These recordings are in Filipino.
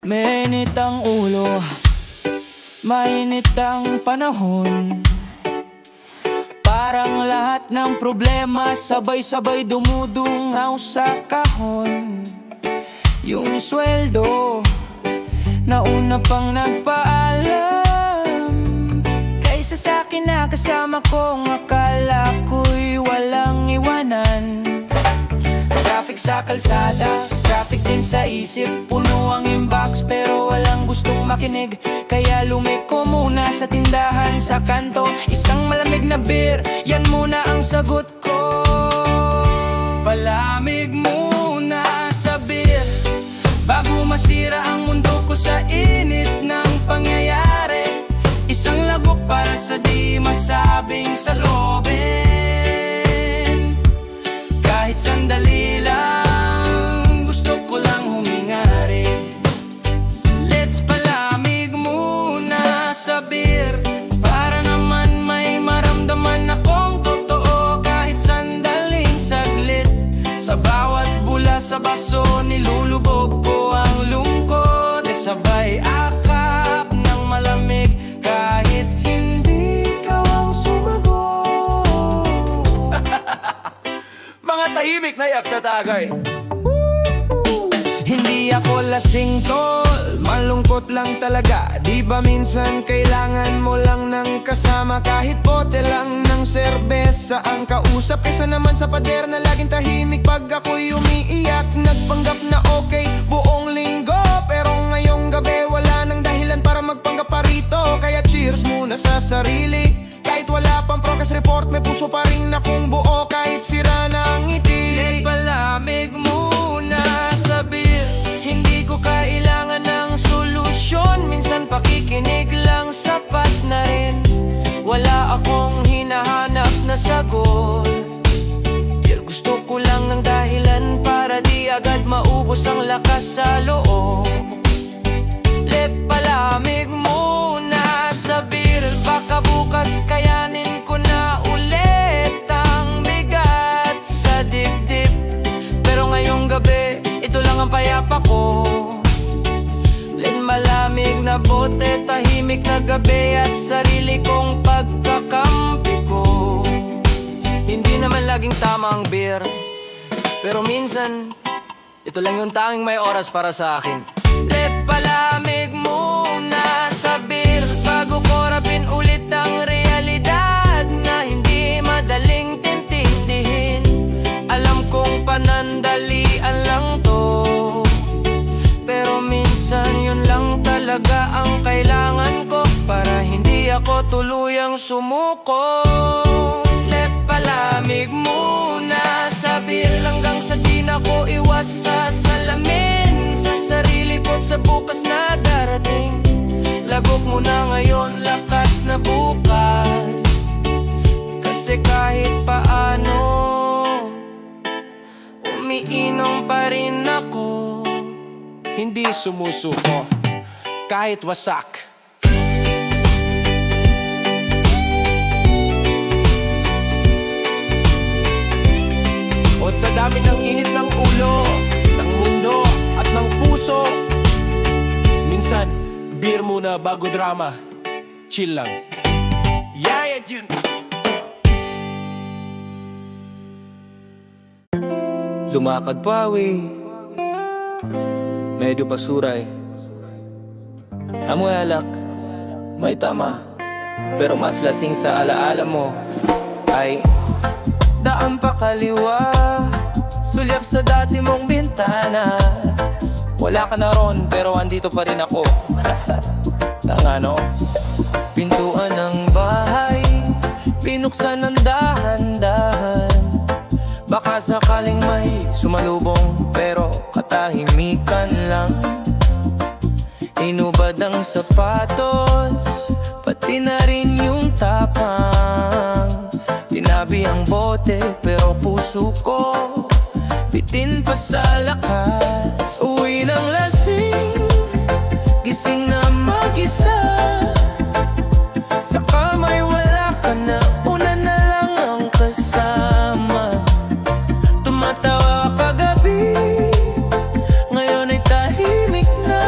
Mainit ang ulo, mainit ang panahon. Parang lahat ng problema sabay-sabay dumudungaw sa kahon. Yung sweldo, nauna pang nagpaalam, kaysa sa'kin na kasama kong akala ko'y walang iwanan. Traffic sa kalsada, traffic din sa isip. Puno ang inbox pero walang gustong makinig. Kaya lumiko muna sa tindahan sa kanto. Isang malamig na beer, yan muna ang sagot ko. Palamig muna sa beer bago masira ang mundo ko sa init ng pangyayari. Isang lagok para sa di masabing salobin. Kahit sandali lang, gusto ko lang huminga rin. Let's palamig muna sa beer para naman may maramdaman akong totoo. Kahit sandaling saglit, sa bawat bula sa baso nilulubog ko ang lungkot. E sabay akap ng malamig kahit hindi ikaw ang sumagot. Mga tahimik na yak sa tagay. Hindi ako lasing tol, malungkot lang talaga. Di ba minsan kailangan mo lang ng kasama? Kahit bote lang ng serbesa ang kausap, kaysa naman sa pader na laging tahimik pag ako'y umiiyak. Nagpanggap na okay buong linggo, pero ngayong gabi wala nang dahilan para magpanggap pa rito. Kaya cheers muna sa sarili. Kahit wala pang progress report, may puso pa rin akong buo kahit sira na ang ngiti. Let palamig muna sa beer, hindi ko kailangan ng solusyon. Minsan pakikinig lang sapat na rin. Wala akong hinahanap na sagot. Pero gusto ko lang ng dahilan para di agad maubos ang lakas sa loob. Let palamig muna sa beer, baka bukas kayanin ko na ulit ang bigat sa dibdib. Pero ngayong gabi, ito lang ang payapa ko. Len malamig na bote, tahimik na gabi at sarili kong pagkakampi ko. Hindi naman laging tama ang beer, pero minsan, ito lang yung tanging may oras para sa akin. Let palamig muna sa beer bago korapin ulit ang realidad na hindi madaling tintindihin. Alam kong panandalian lang to, pero minsan yun lang talaga ang kailangan ko para hindi ako tuluyang sumuko. Let palamig muna sa beer hanggang sa di na ko iwas sa salamin. Sa sarili ko't sa bukas na darating. Lagok mo na ngayon, lakas na bukas. Kasi kahit paano, umiinom pa rin ako. Hindi sumusuko, kahit wasak. At sa dami ng init ng ulo, ng mundo at ng puso, minsan, beer muna bago drama. Chill lang. Yeah, yun. Lumakad pawi, medyo pasuray. Amoy alak, may tama, pero mas lasing sa alaala mo. Ay daan pa kaliwa, sulyap sa dati mong bintana. Wala ka na ron, pero andito pa rin ako. Tanga no? Pintuan ng bahay, pinuksan ng dahan-dahan. Baka sakaling may sumalubong, pero katahimikan lang. Inubad ang sapatos, pati na rin yung tapang. Tinabi ang bote, pero puso ko bitin pa sa lakas. Uwi ng lasing, gising na mag-isa. Sa kamay wala ka na, una na lang ang kasama. Tumatawa kagabi, ngayon ay tahimik na.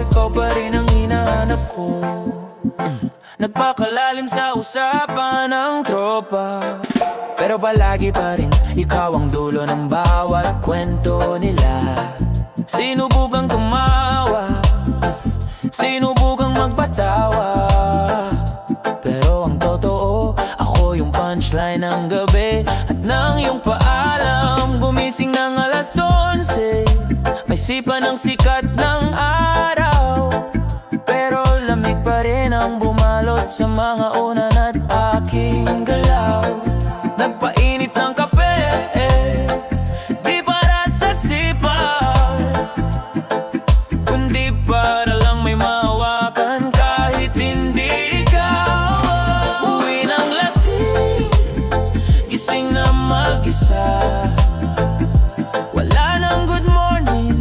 ikaw pa rin ang hinahanap ko. Nagpakalalim sa usapan ng tropa, pero palagi pa rin ikaw ang dulo ng bawat kwento nila. Sinubukang tumawa, sinubukang magpatawa, pero ang totoo, ako yung punchline ng gabi. At nang iyong paalam, gumising ng alas 11, may sipa ng sikat ng araw, pero lamig pa rin ang bumalot sa mga unan at aking galaw. Nagpainit ng kape, di para sa sipa, kundi para lang may mahawakan kahit hindi ikaw. Uwi ng lasing, gising na mag-isa, wala nang good morning,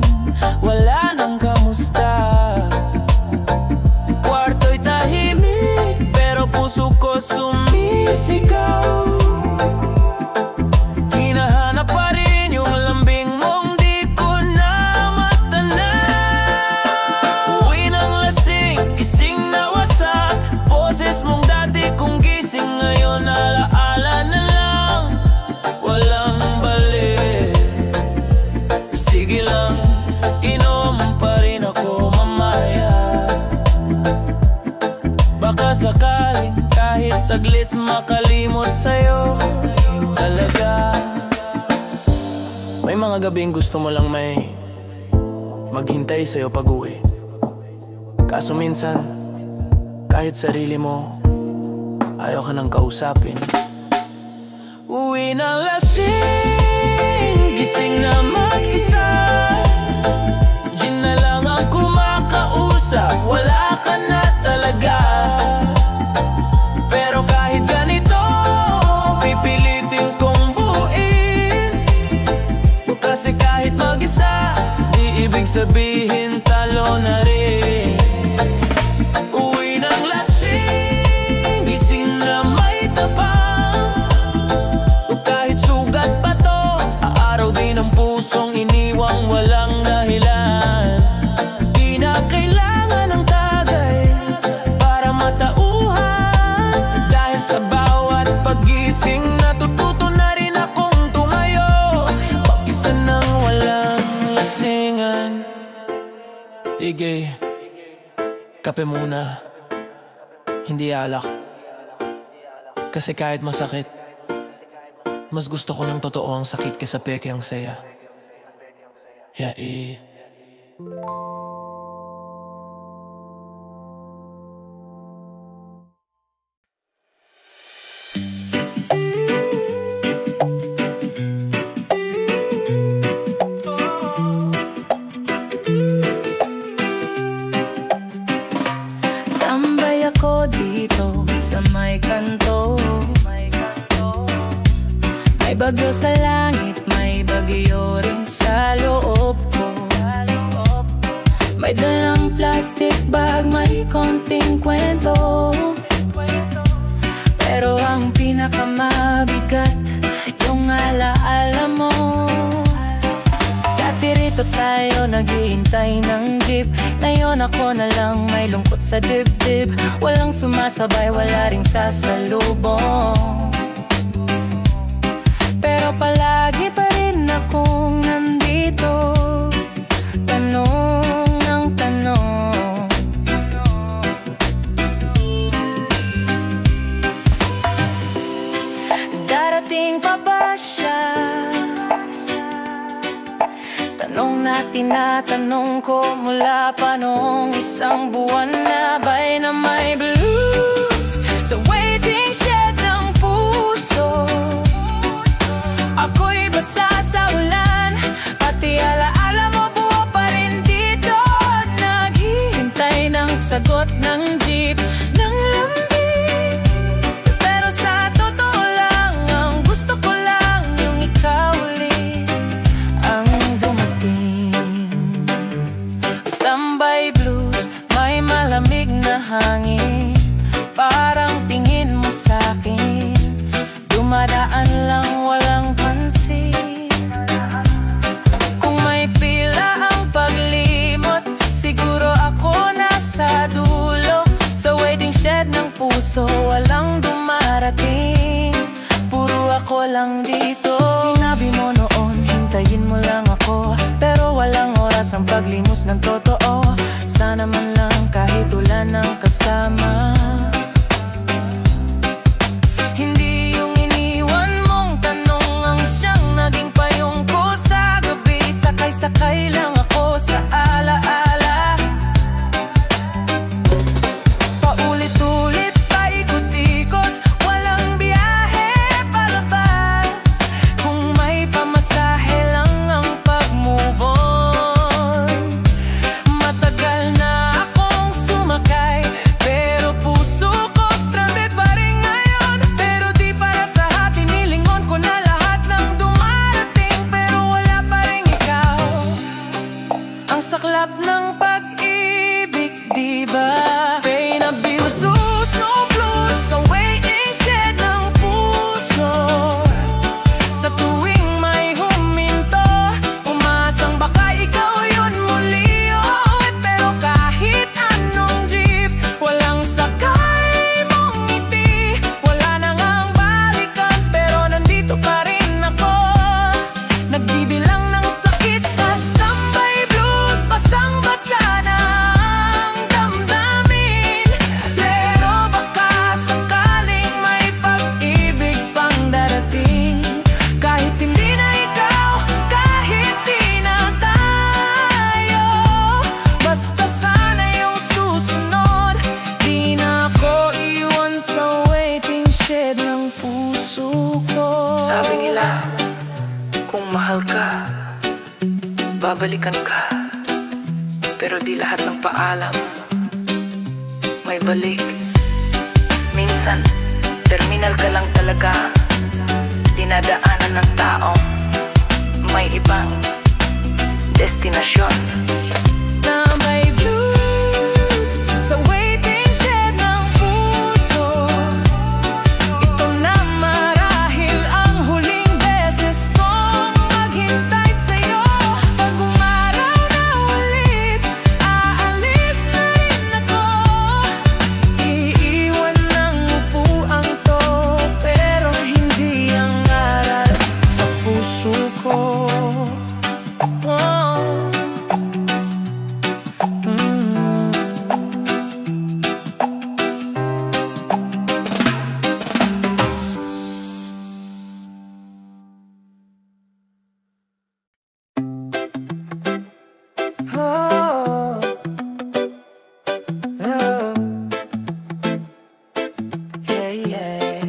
wala nang kamusta. Kwarto'y tahimik, pero puso ko sumisigaw. Hinahanap pa rin yung lambing mong di ko na matanaw. Uwi ng lasing, gising na wasak, boses mong dati kong gising ngayon alaala na lang, walang balik. Sige lang, inom pa rin ako mamaya, baka sakaling kahit saglit makalimot sa'yo talaga. May mga gabing gusto mo lang may maghintay sa'yo pag-uwi, kaso minsan kahit sarili mo ayaw ka nang kausapin. Uwi ng lasing, gising na mag-isa, gin na lang ang kumakausap, wala ka na talaga. Pero kahit ganito, pipilitin kong buuin, kasi kahit mag-isa, di ibig sabihin talo na rin. Uwi ng lasing, gising na may tapang, kahit sugat pa to, aaraw din ang pusong iniwang walang dahilan. Di na kailangan ng tagay para matauhan, dahil sa bawat pagising natututo na rin akong tumayo, mag-isa nang walang lasingan. Sige, kape muna, hindi alak, kasi kahit masakit, mas gusto ko ng totoo ang sakit kaysa peke ang saya. Tambay ako dito sa may kanto, may bagyo sa langit, may bagyo rin sa loob ko. May dalang plastic bag, may konting kwento, pero ang pinakamabigat, yung alaala mo. Dati rito tayo naghihintay ng jeep, ngayon ako na lang may lungkot sa dibdib. Walang sumasabay, wala ring sasalubong, pero palagi pa rin akong nandito, tanong ng tanong. Darating pa ba siya? Tanong na tinatanong ko mula pa noong isang buwan na bay na may blues sa waiting shed ng puso. Ako'y basa sa ulan, pati alaala mo buo pa rin dito. Naghihintay ng sagot ng jeep, ng lambing, pero sa totoo lang, ang gusto ko lang yung ikaw ulit ang dumating. Standby blues, may malamig na hangin, parang tingin mo sa'kin, dumadaan lang walang pansin. shed ng puso, walang dumarating, puro ako lang dito. Sinabi mo noon, hintayin mo lang ako, pero walang oras ang paglimos ng totoo. Sana man lang kahit ulan ang kasama. Hindi yung iniwan mong tanong ang siyang naging payong ko sa gabi. Sakay-sakay lang ako sa alaala. Paulit-ulit paikot-ikot, walang biyahe palabas. Kung may pamasahe lang ang pag-move on. Matagal na akong sumakay, pero puso ko stranded pa rin ngayon. Pero di para sa happy, nilingon ko na lahat ng dumarating, pero wala pa rin ikaw. Ang saklap ng pag-ibig, diba? Pain, abusos, no blues, ang waiting shed ng puso. Sa tuwing may huminto, umasang baka ikaw yun muli. Oh, pero kahit anong jeep, walang sakay mong ngiti. Wala na ngang balikan, pero nandito pa rin ako. Nagbibilang ng sakit, tambay blues, basang-basa ng damdamin. Pero baka sakaling may pag-ibig pang darating. Kahit hindi na ikaw, kahit di na tayo, basta sana yung susunod. Di na ako iwan sa waiting shed ng puso ko. Sabi nila, kung mahal ka, babalikan ka. Pero di lahat ng paalam may balik. Minsan, terminal ka lang talaga, dinadaanan ng taong may ibang destinasyon. Tambay blues sa waiting shed ng puso. Ito na marahil ang huling beses kong maghintay sa'yo. Pag umaraw na ulit, aalis na rin ako. Iiwan ng upuan to, pero hindi ang aral sa puso ko. Oh. Oh, oh. Yeah, yeah.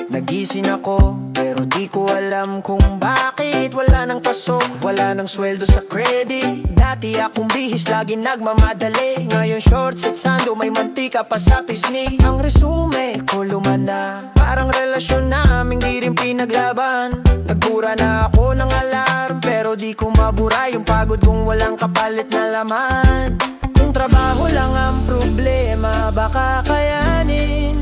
Nagising ako, pero di ko alam kung bakit. Wala nang pasok, wala nang sweldo sa credit. Dati akong bihis, lagi nagmamadali. Ngayon shorts at sando, may mantika pa sa pisngi. Ang resume ko lumana, parang relasyon naming di rin pinaglaban. Nagbura na ako ng alarm, pero di ko mabura yung pagod kung walang kapalit na laman. Kung trabaho lang ang problema, baka kayanin.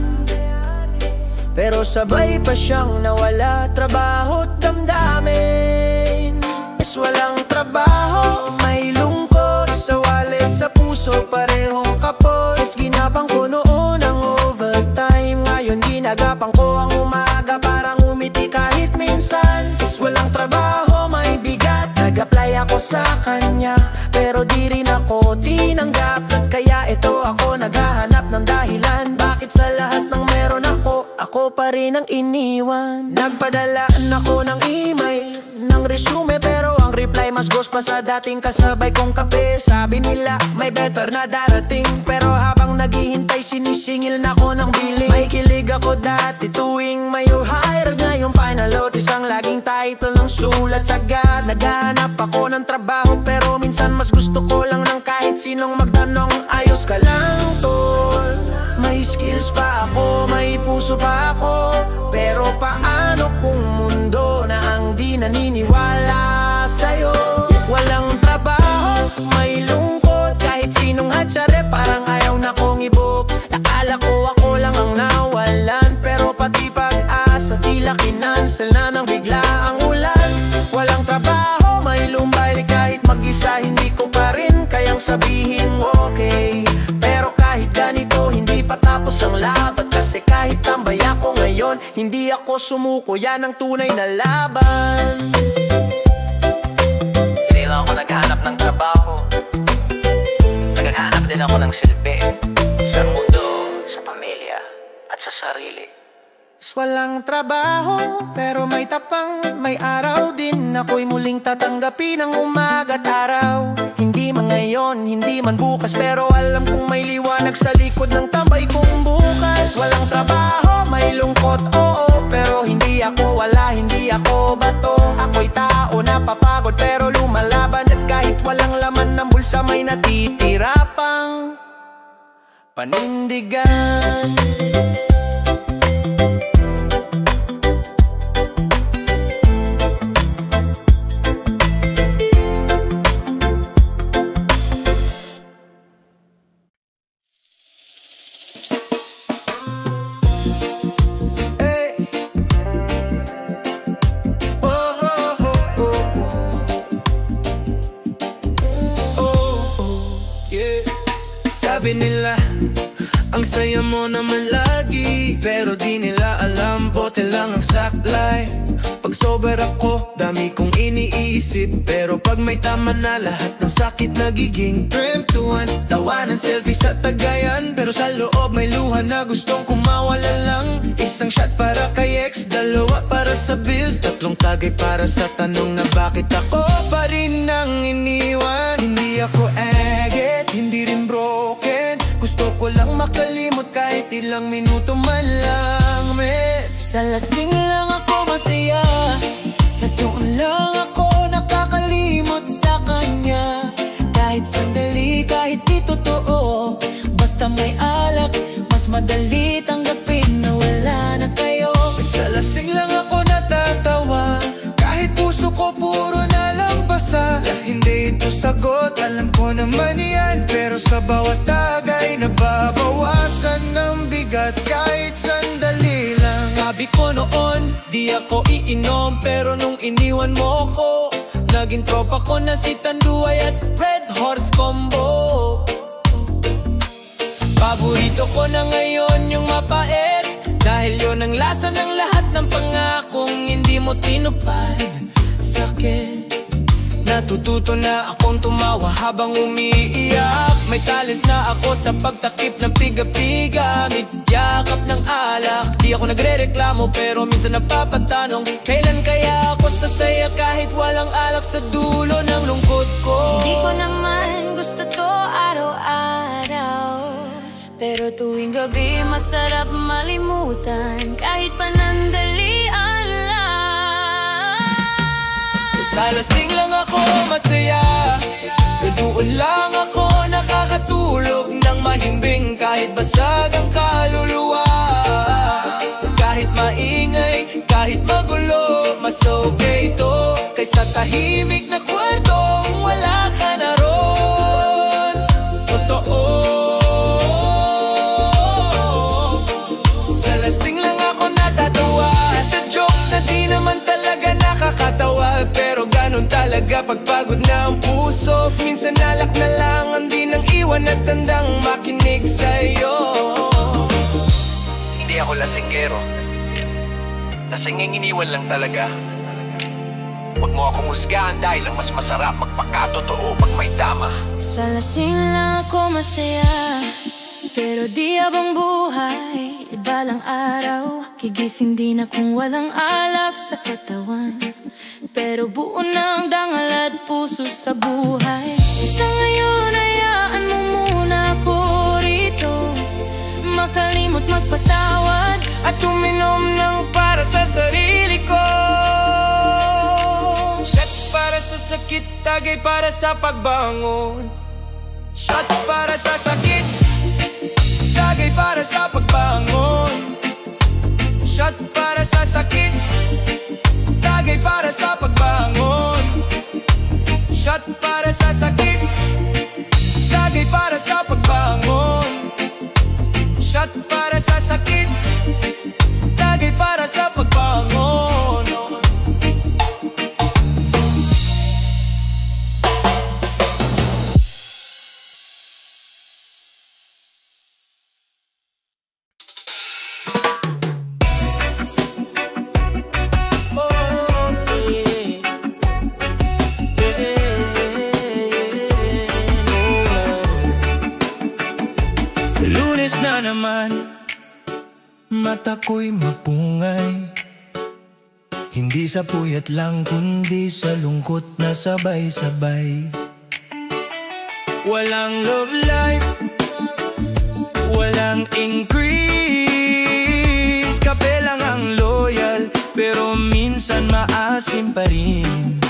Pero sabay pa siyang nawala, trabaho't damdamin. Is walang trabaho, may lungkot sa wallet, sa puso parehong kapos. Is ginapang ko noon ang overtime, ngayon ginagapang ko ang umaga parang umiti kahit minsan. Is walang trabaho, may bigat, nag-apply ako sa kanya, pero di rin ako tinanggap. Kaya ito ako naghahanap ng dahilan, bakit sa lahat ng meron ako pa rin ang iniwan. Nagpadala ako ng email, ng resume, pero ang reply mas ghost pa sa dating kasabay kong kape. Sabi nila may better na darating, pero habang naghihintay sinisingil na ko ng billing. May kilig ako dati tuwing may hire, ngayong final notice ang laging title ng sulat sagad. Naghahanap ako ng trabaho, pero minsan mas gusto ko lang ng kahit sinong magtanong. Ayos ka lang tol, may skills pa ako, may puso pa ako, pero paano kung mundo na ang di naniniwala sa'yo? Walang trabaho, may lungkot, kahit sinong hatsare parang ayaw na kong i-book. Akala ko ako lang ang nawalan, pero pati pag-asa tila kinansel na nang bigla ang ulan. Walang trabaho, may lumbay, kahit mag-isa hindi ko pa rin kayang sabihin okay. Pero kahit ganito hindi pa ako sumuko, yan ang tunay na laban. Hindi lang ako naghahanap ng trabaho, naghahanap din ako ng silbi sa mundo, sa pamilya at sa sarili. Walang trabaho, pero may tapang, may araw din. Ako'y muling tatanggapin ang umaga't araw. Hindi man ngayon, hindi man bukas, pero alam kong may liwanag sa likod ng tambay kong bukas. Walang trabaho, may lungkot, oo, pero hindi ako wala, hindi ako bato. Ako'y tao na papagod, pero lumalaban. At kahit walang laman ng bulsa, may natitira pang panindigan. Sabi nila, ang saya mo naman lagi, pero di nila alam, bote lang ang saklay. Pag sober ako, dami kong iniisip, pero pag may tama na, lahat ng sakit nagiging dream to one. Tawanan, selfie sa tagayan, pero sa loob may luha na gustong kumawala lang. Isang shot para kay ex, dalawa para sa bills, tatlong tagay para sa tanong na bakit ako pa rin ang iniwan. Hindi ako agad, hindi rin broken, gusto ko lang makalimot kahit ilang minuto man lang, man. Sa lasing lang ako masaya, na doon lang ako nakakalimot sa kanya. Kahit sandali, kahit di totoo, basta may alak, mas madali tanggapin na wala na kayo. Sa lasing lang ako natatawa, kahit puso ko puro na lang basa. Hindi ito sagot, alam ko naman yan, pero sa bawat tagay nababawasan ng bigat kahit sandali lang. Sabi ko noon, di ako iinom, pero nung iniwan mo ko, naging tropa ko na si Tanduay at Red Horse Combo. Paborito ko na ngayon yung mapait, dahil yun ang lasa ng lahat ng pangakong hindi mo tinupad. Sakit, natututo na akong tumawa habang umiiyak. May talent na ako sa pagtakip ng piga-piga, yakap ng alak. Di ako nagre-reklamo, pero minsan napapatanong, kailan kaya ako sasaya kahit walang alak sa dulo ng lungkot ko. Hindi ko naman gusto to araw-araw, pero tuwing gabi masarap malimutan kahit panandalian lang. Sa lasing lang ako masaya, doon lang ako nakakatulog ng mahimbing, kahit basag ang kaluluwa. Kahit maingay, kahit magulo, mas okay to kaysa tahimik na kwartong wala ka na ron. Totoo, sa lasing lang ako natatawa, sa jokes na di naman talaga nakakatawa, pero ganun talaga pagpagod na ang puso. Minsan alak na lang ang di nang iwan at tandang makinig sa'yo. Hindi ako lasinggero, lasinging iniwan lang talaga. Huwag mo akong husgahan dahil ang mas masarap magpakatotoo pag may tama. Sa lasing lang ako masaya, pero di abang buhay, iba lang araw. Gigising din akong walang alak sa katawan, pero buo na ang dangal at puso sa buhay. Sa ngayon, hayaan mo muna ako rito, makalimot, magpatawad, at uminom ng para sa sarili ko. Shot para sa sakit, tagay para sa pagbangon. Shot para sa sakit, tagay para sa pagbangon. Shot para sa sakit, tagay para sa pagbangon. Shot para sa sakit, tagay para sa pagbangon. Shot para sa sakit, tagay para sa pagbangon. na naman. Mata ko'y mapungay, hindi sa puyat lang kundi sa lungkot na sabay-sabay. Walang love life, walang increase. Kape lang ang loyal, pero minsan maasim pa rin.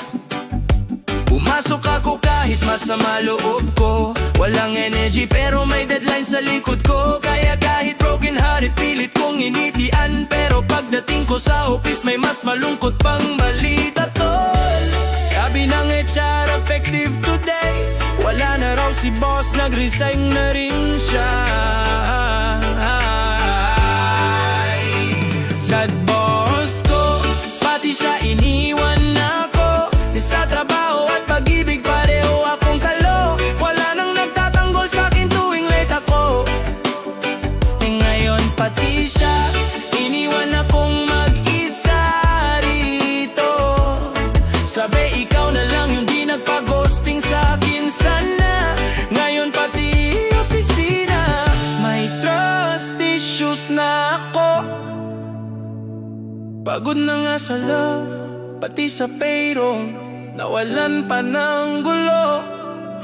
Pumasok ako kahit masama loob ko. Walang energy pero may deadline sa likod ko. Kaya kahit broken hearted pilit kong initian. Pero pagdating ko sa office may mas malungkot pang balita, tol. Sabi ng HR effective today, wala na raw si boss, nag-resign na rin siya. Sad boss ko, pati siya iniwan ako. Sa trabaho at pag-ibig pareho akong talo. Wala nang nagtatanggol sa'kin tuwing late ako. Ngayon pati siya iniwan akong mag-isa rito. Sabi ikaw na lang yung di nagpa-ghosting sa'kin sana. Ngayon pati opisina may trust issues na ako. Pagod na nga sa love, pati sa payroll nawalan pa ng gulo.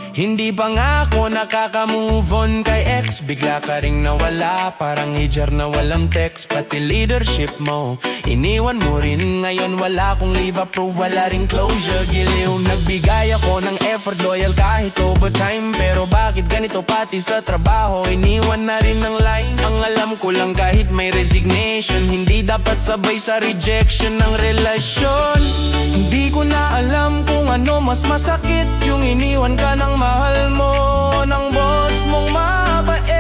Hindi pa nga ako nakaka-move on kay ex. Bigla ka ring nawala, parang hijar na walang text. Pati leadership mo, iniwan mo rin. Ngayon wala kong leave approve, wala ring closure. Giliw, nagbigay ako ng effort, loyal kahit overtime. Pero bakit ganito pati sa trabaho, iniwan na rin ng line. Ang alam ko lang kahit may resignation, hindi dapat sabay sa rejection ng relasyon. Hindi ko na alam kung ano mas masakit, yung iniwan ka ng mahal mo, ng boss mong mabait.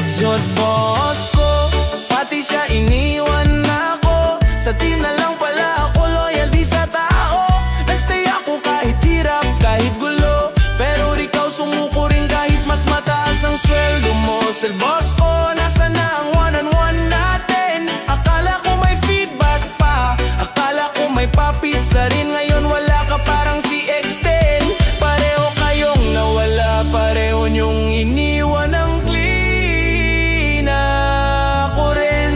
Zod boss ko, pati siya iniwan ako. Sa team na lang pala ako loyal, di sa tao. Nagstay ako kahit hirap, kahit gulo. Pero ikaw sumuko rin kahit mas mataas ang sweldo mo. Sir boss ko, nasa na ang one-on-one natin? Akala ko may feedback pa, akala ko may papizza rin. Ngayon wala ka, parang si X10. Pareho kayong nawala, pareho niyong iniwan ang clean. Ako rin.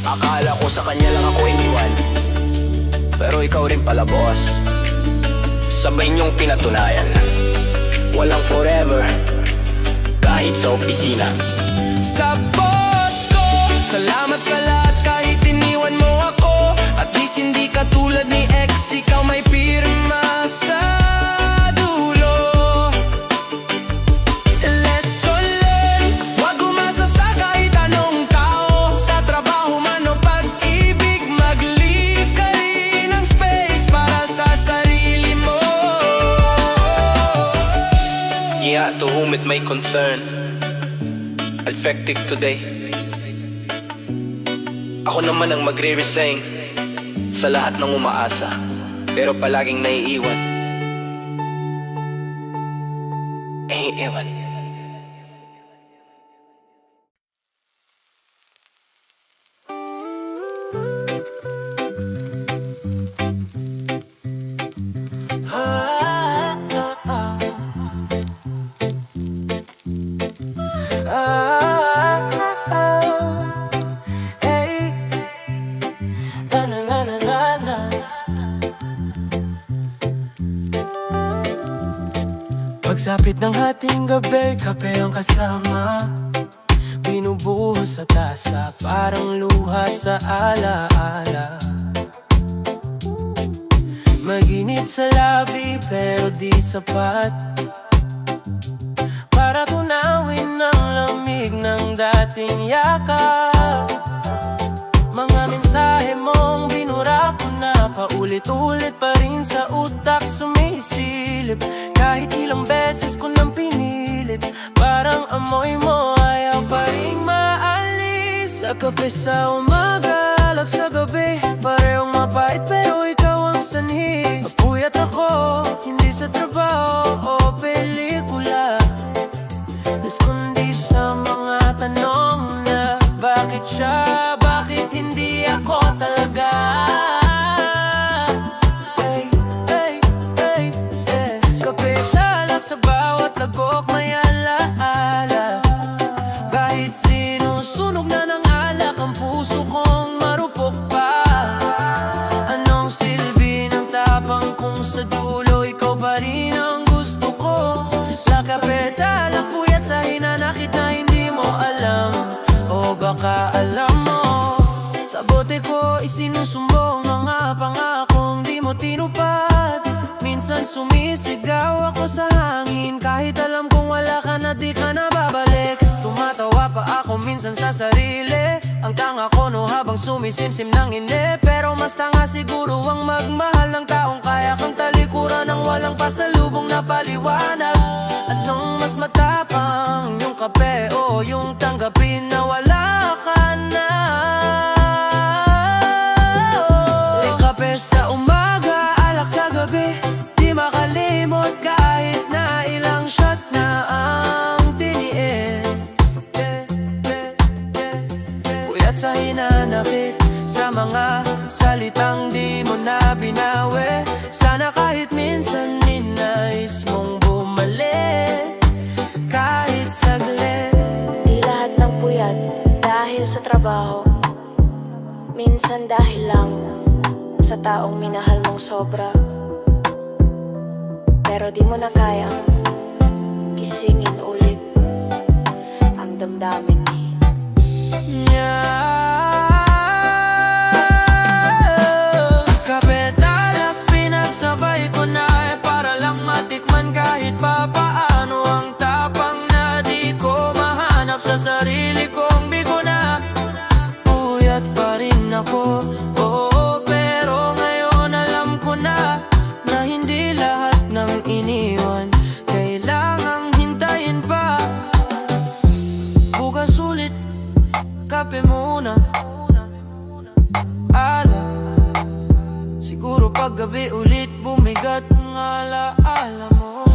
Akala ko sa kanya lang ako iniwan, pero ikaw rin pala boss. Sabay niyong pinatunayan, walang forever, kahit sa opisina. Sa boss ko, salamat sa lahat kahit iniwan mo ako. At least hindi ka tulad ni ex, ikaw may pirma sa dulo. Lesson learned, wag umasa sa kahit anong tao. Sa trabaho man o pag-ibig, mag-leave ka rin ng space para sa sarili mo. Yeah, to whom it may concern, effective today, ako naman ang magre-resign sa lahat ng umaasa, pero palaging naiiwan. Naiiwan. Pagsapit ng hating gabi, kape ang kasama. Binubuhos sa tasa, parang luha sa alaala. Maginit sa labi, pero di sapat para tunawin ang lamig ng dating yakap. Mga mensahe mong binura ko na, paulit-ulit pa rin sa utak sumisilip. Kahit ilang beses ko nang pinilit, parang amoy mo ayaw pa rin maalis. Sa kape sa umaga, lag sa gabi, parehong mapait pero ikaw ang sanhi. Mapuyat ako, hindi sa trabaho o pelikula, mas kundi sa mga tanong na bakit siya, bakit hindi ako talaga. Hey, hey, hey. sinusumbong mga pangakong di mo tinupad. Minsan sumisigaw ako sa hangin, kahit alam kong wala ka na di ka na babalik. Tumatawa pa ako minsan sa sarili, ang tanga ko no habang sumisimsim ng inip. Pero mas tanga siguro ang magmahal ng taong kaya kang talikuran ng walang pasalubong na paliwanag. Anong mas matapang, yung kape o yung tanggapin na wala ka na? Kape sa umaga, alak sa gabi, di makalimot kahit na ilang shot na ang tiniis. Puyat sa hinanakit, sa mga salitang di mo na binawi. Sana kahit minsan ninais mong bumalik, kahit saglit. Di lahat ng puyat dahil sa trabaho, minsan dahil lang sa taong minahal mong sobra. Pero di mo na kayang gisingin ulit ang damdamin ni Kape talak pinagsabay ko na para lang matikman kahit pa paano ang tapang na di ko mahanap sa sarili kong bigo na. Puyat pa rin ako, pero ngayon alam ko na hindi lahat ng iniwan kailangang hintayin pa. Bukas ulit, kape muna, siguro paggabi ulit bumigat ang alaala mo.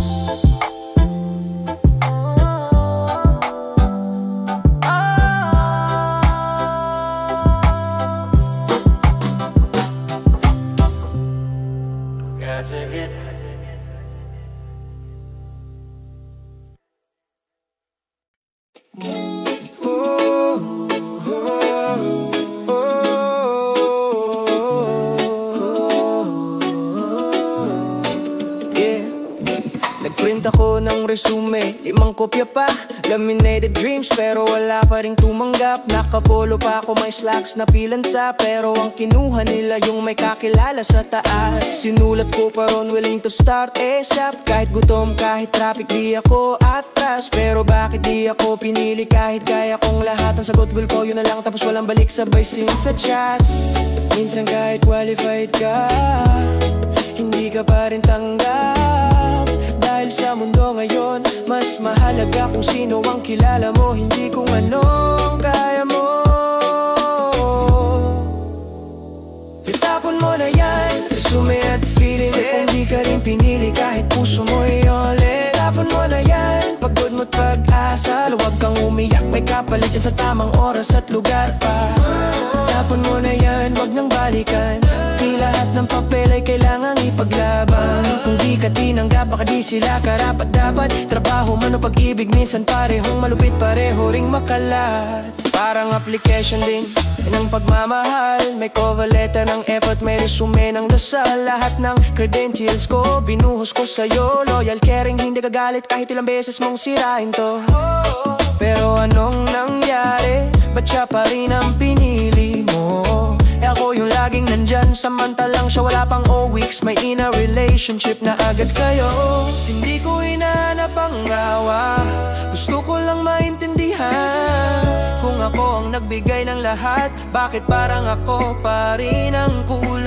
Nagprint ako ng resume, 5 kopya pa, laminated dreams pero wala pa ring tumanggap. Nakapolo pa ako, may slacks na pilansa, pero ang kinuha nila yung may kakilala sa taas. Sinulat ko pa ron, willing to start ASAP. Kahit gutom, kahit traffic, di ako atras. Pero bakit di ako pinili kahit kaya kong lahat? Ang sagot will ko yun na lang, tapos walang balik sabay sin sa chat. Minsan kahit qualified ka, hindi ka pa rin tanggap. Dahil sa mundo ngayon, mas mahalaga kung sino ang kilala mo, hindi kung anong kaya mo. Itapon mo na yan, resume at feeling. Kung di ka rin pinili kahit puso mo i-ulit. Itapon mo na yan, pagod mo't pag-asa. Huwag kang umiyak, may kapalit yan sa tamang oras at lugar pa. Itapon mo na yan, wag nang balikan. Di lahat ng papel ay kailangang ipaglaban. Kung di ka tinanggap, baka di sila karapat dapat. Trabaho man o pag-ibig, minsan parehong malupit, pareho ring makalat. Parang application din ng pagmamahal. May cover letter ng effort, may resume ng dasal. Lahat ng credentials ko, binuhos ko sa'yo. Loyal, caring, hindi kagalit kahit ilang beses mong sirain to. Pero anong nangyari? Ba't siya pa rin ang pinili mo? Ako yung laging nandyan, samantalang siya wala pang 0 weeks. May in a relationship na agad kayo. Hindi ko hinahanap ang gawa, gusto ko lang maintindihan. Kung ako ang nagbigay ng lahat, bakit parang ako pa rin ang kulang?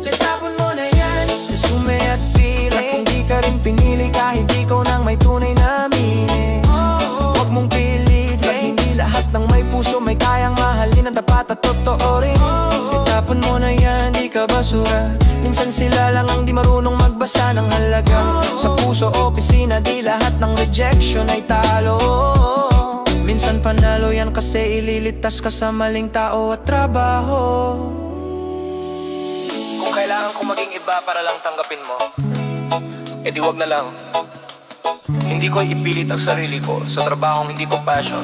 Letapon mo na yan, resume at feeling. At kung di ka rin pinili kahit ikaw nang may tunay na meaning, huwag mong pilit, hindi lahat ng may puso may kayang mahalin ang tapat at totoo rin. Itapon mo na yan, di ka basura. Minsan sila lang ang di marunong magbasa ng halaga. Sa puso, opisina, di lahat ng rejection ay talo. Minsan panalo yan kasi ililitas ka sa maling tao at trabaho. Kung kailangan ko maging iba para lang tanggapin mo, edi wag na lang. Hindi ko ipilit ang sarili ko sa trabahong hindi ko passion,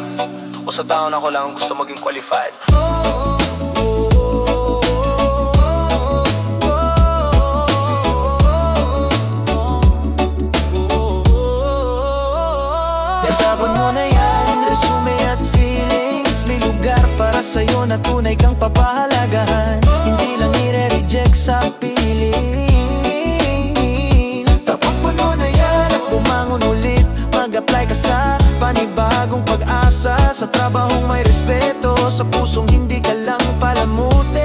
o sa taon ako lang gusto maging qualified. Itapon mo na yan, resume at para sa'yo na tunay kang papahalagahan. Hindi lang nire-reject sa piling. Tapos puno na yan at bumangon ulit. Mag-apply ka sa panibagong pag-asa, sa trabahong may respeto, sa pusong hindi ka lang palamutin.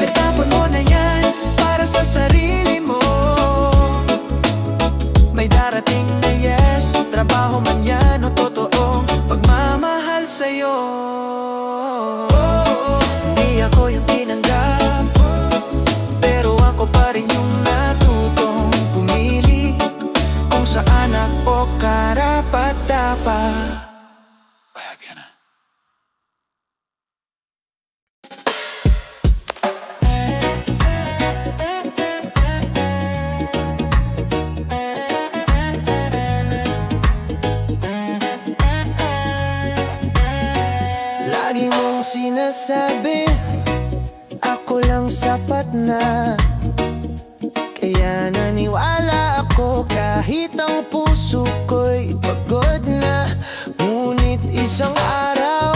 Itapon mo na yan para sa sarili mo. May darating na yes, trabaho man yan o totoong pagmamahal sa'yo. Hindi ako yung tinanggap, pero ako pa rin yung natutong pumili kung saan ako karapat-dapat. Lagi mong sinasabi, ako lang sapat na. Kaya naniwala ako kahit ang puso ko'y pagod na. Ngunit isang araw,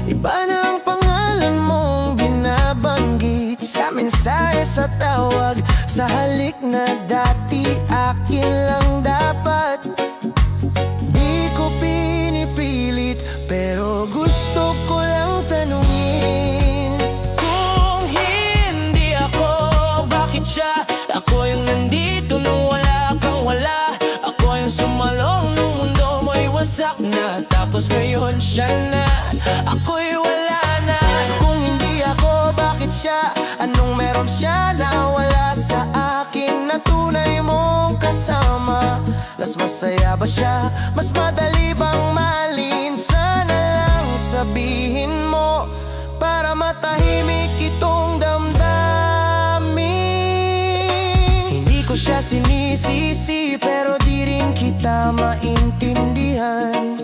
iba na ang pangalan mong binabanggit sa mensahe, sa tawag, sa halik na dati akin lang dapat. Di ko pinipilit, pero gusto ko lang tanungin, Kung hindi ako, bakit siya? Ako yung nandito nung wala kang wala. Ako yung sumalong nung mundo mo'y wasak na. Tapos ngayon siya na, ako'y wala na. kung hindi ako, bakit siya? Anong meron siya na wala sa akin na tunay mong kasama? Mas masaya ba siya? Mas madali bang mahalin? Sana lang sabihin mo para matahimik itong damdamin. Hindi ko siya sinisisi, pero di rin kita maintindihan.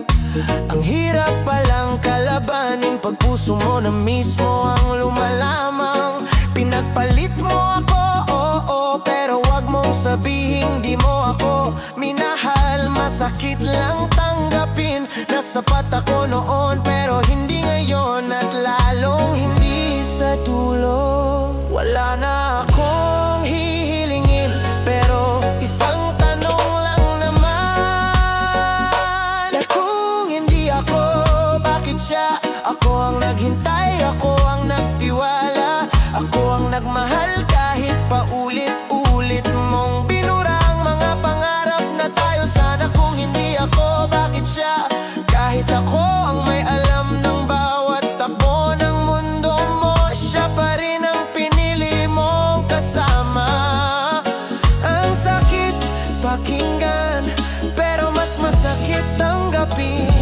Ang hirap palang kalabanin pag puso mo na mismo ang lumalamang. Pinagpalit mo ako, oo, pero wag mong sabihin di mo ako minahal. Masakit lang tanggapin na sapat ako noon, pero hindi ngayon, at lalong hindi sa dulo. Wala na akong hihilingin, pero isang tanong lang naman. Na kung hindi ako, bakit siya? Ako ang naghintay, ako ang nagtiwala, ako ang nagmahal kahit paulit-ulit mong binura ang mga pangarap na tayo. Sana kung hindi ako, bakit siya? Kahit ako ang may alam ng bawat takbo ng mundo mo, siya pa rin ang pinili mong kasama. Ang sakit pakinggan, pero mas masakit tanggapin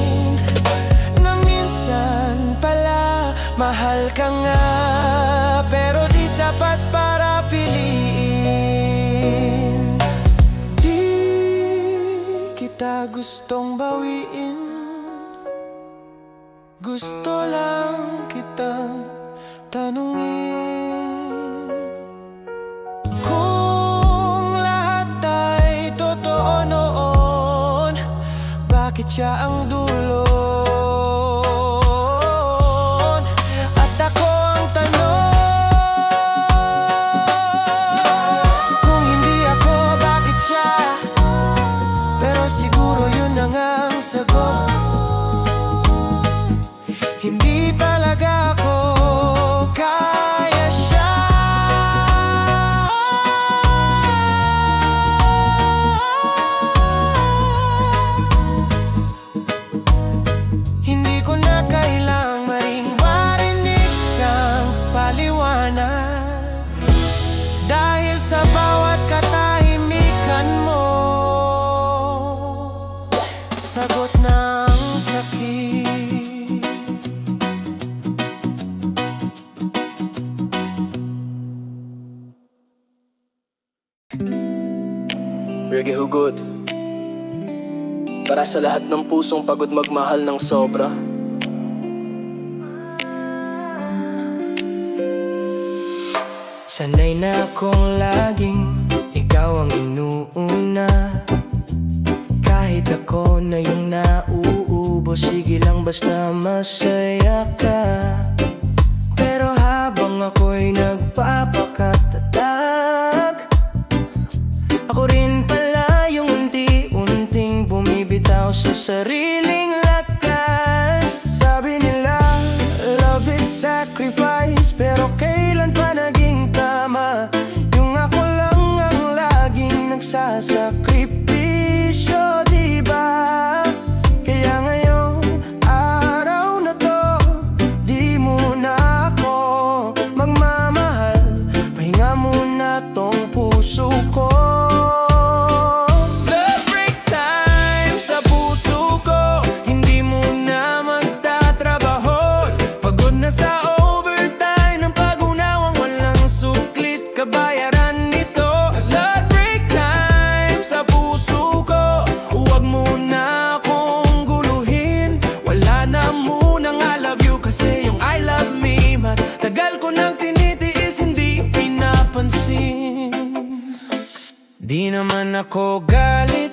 na minsan pala mahal ka nga, pero di sapat para piliin. Di kita gustong bawiin, gusto lang kitang tanungin. Kung lahat ay totoo noon, bakit siya ang dulo? At ako ang tanong, kung hindi ako, bakit siya? Pero siguro yun na nga ang sagot. Hindi talaga ako kaya siya. Hindi ko na kailang marinig ng paliwanag, dahil sa bawat katahimikan mo, sagot ng sakit. Reggae Hugot, para sa lahat ng pusong pagod magmahal ng sobra. Sanay na akong laging ikaw ang inuuna, kahit ako na yung nauubos sige lang basta masaya ka. Pero habang ako'y nagpapakatatag, ako rin pala yung unti-unting bumibitaw sa sariling lakas. Sabi nila, love is sacrifice, pero kailan pa naging tama yung ako lang ang laging nagsasakripisyo, diba? Kaya ngayong araw na to, di muna ako magmamahal, pahinga muna tong puso ko. Break time sa puso ko, hindi muna magtatrabaho. Pagod na sa overtime ng pag-unawang walang suklit kabayaran nito. Break time sa puso ko, huwag muna akong guluhin. Wala na munang I love you kasi yung I love me matagal ko nang tinitiis, hindi pinapansin. Di naman ako galit,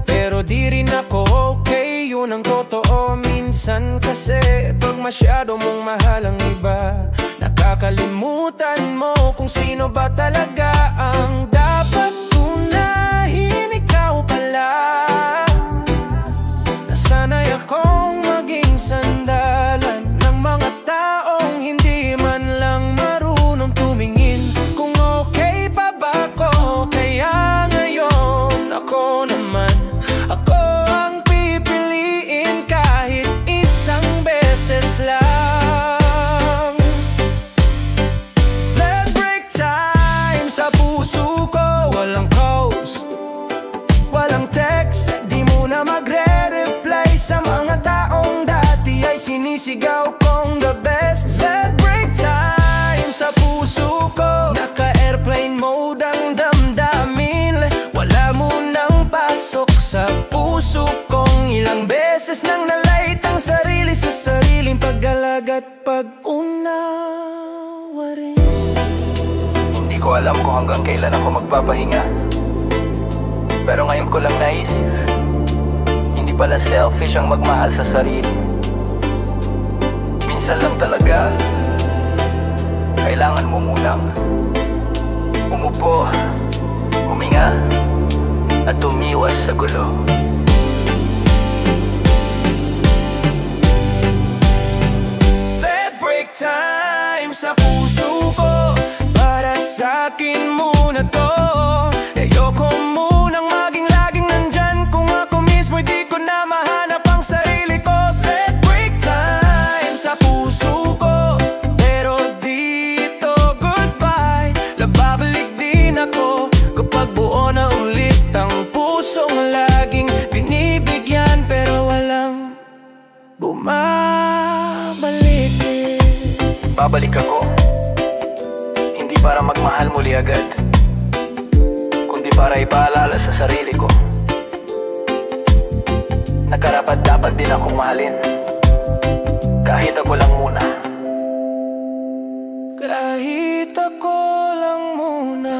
pero di rin ako okay, yun ang totoo. Minsan kasi pag masyado mong mahal ang iba, nakakalimutan mo kung sino ba talaga ang dapat unahin. Ikaw pala, nasanay akong maging sandalan ng mga taong hindi man lang marunong tumingin kung okay pa ba ako. Kaya ngayon ako naman, ako ang pipiliin kahit isang beses lang. Break time sa puso ko, walang calls, walang text, di muna magre-reply sa mga taong dati ay sinisigaw kong the best. Break time sa puso ko, naka-airplane mode ang damdamin, wala munang pasok sa puso kong. Ilang beses nang nalait ang sarili sa sariling pag-alaga at pag-unawa rin. Hindi ko alam kung hanggang kailan ako magpapahinga, pero ngayon ko lang naisip, hindi pala selfish ang magmahal sa sarili. Minsan lang talaga kailangan mo munang umupo, huminga, at umiwas sa gulo. Break time sa puso ko, para sa akin muna to. Ayoko munang maging laging nandyan kung ako mismo'y di ko na mahanap ang sarili ko. Break time sa puso ko, pero dito goodbye. Lababalik din ako kapag buo na ulit ang pusong laging binibigyan, pero walang bumabalik. Babalik ako, hindi para magmahal muli agad, kundi para ipaalala sa sarili ko na karapat-dapat din akong mahalin, kahit ako lang muna. Kahit ako lang muna.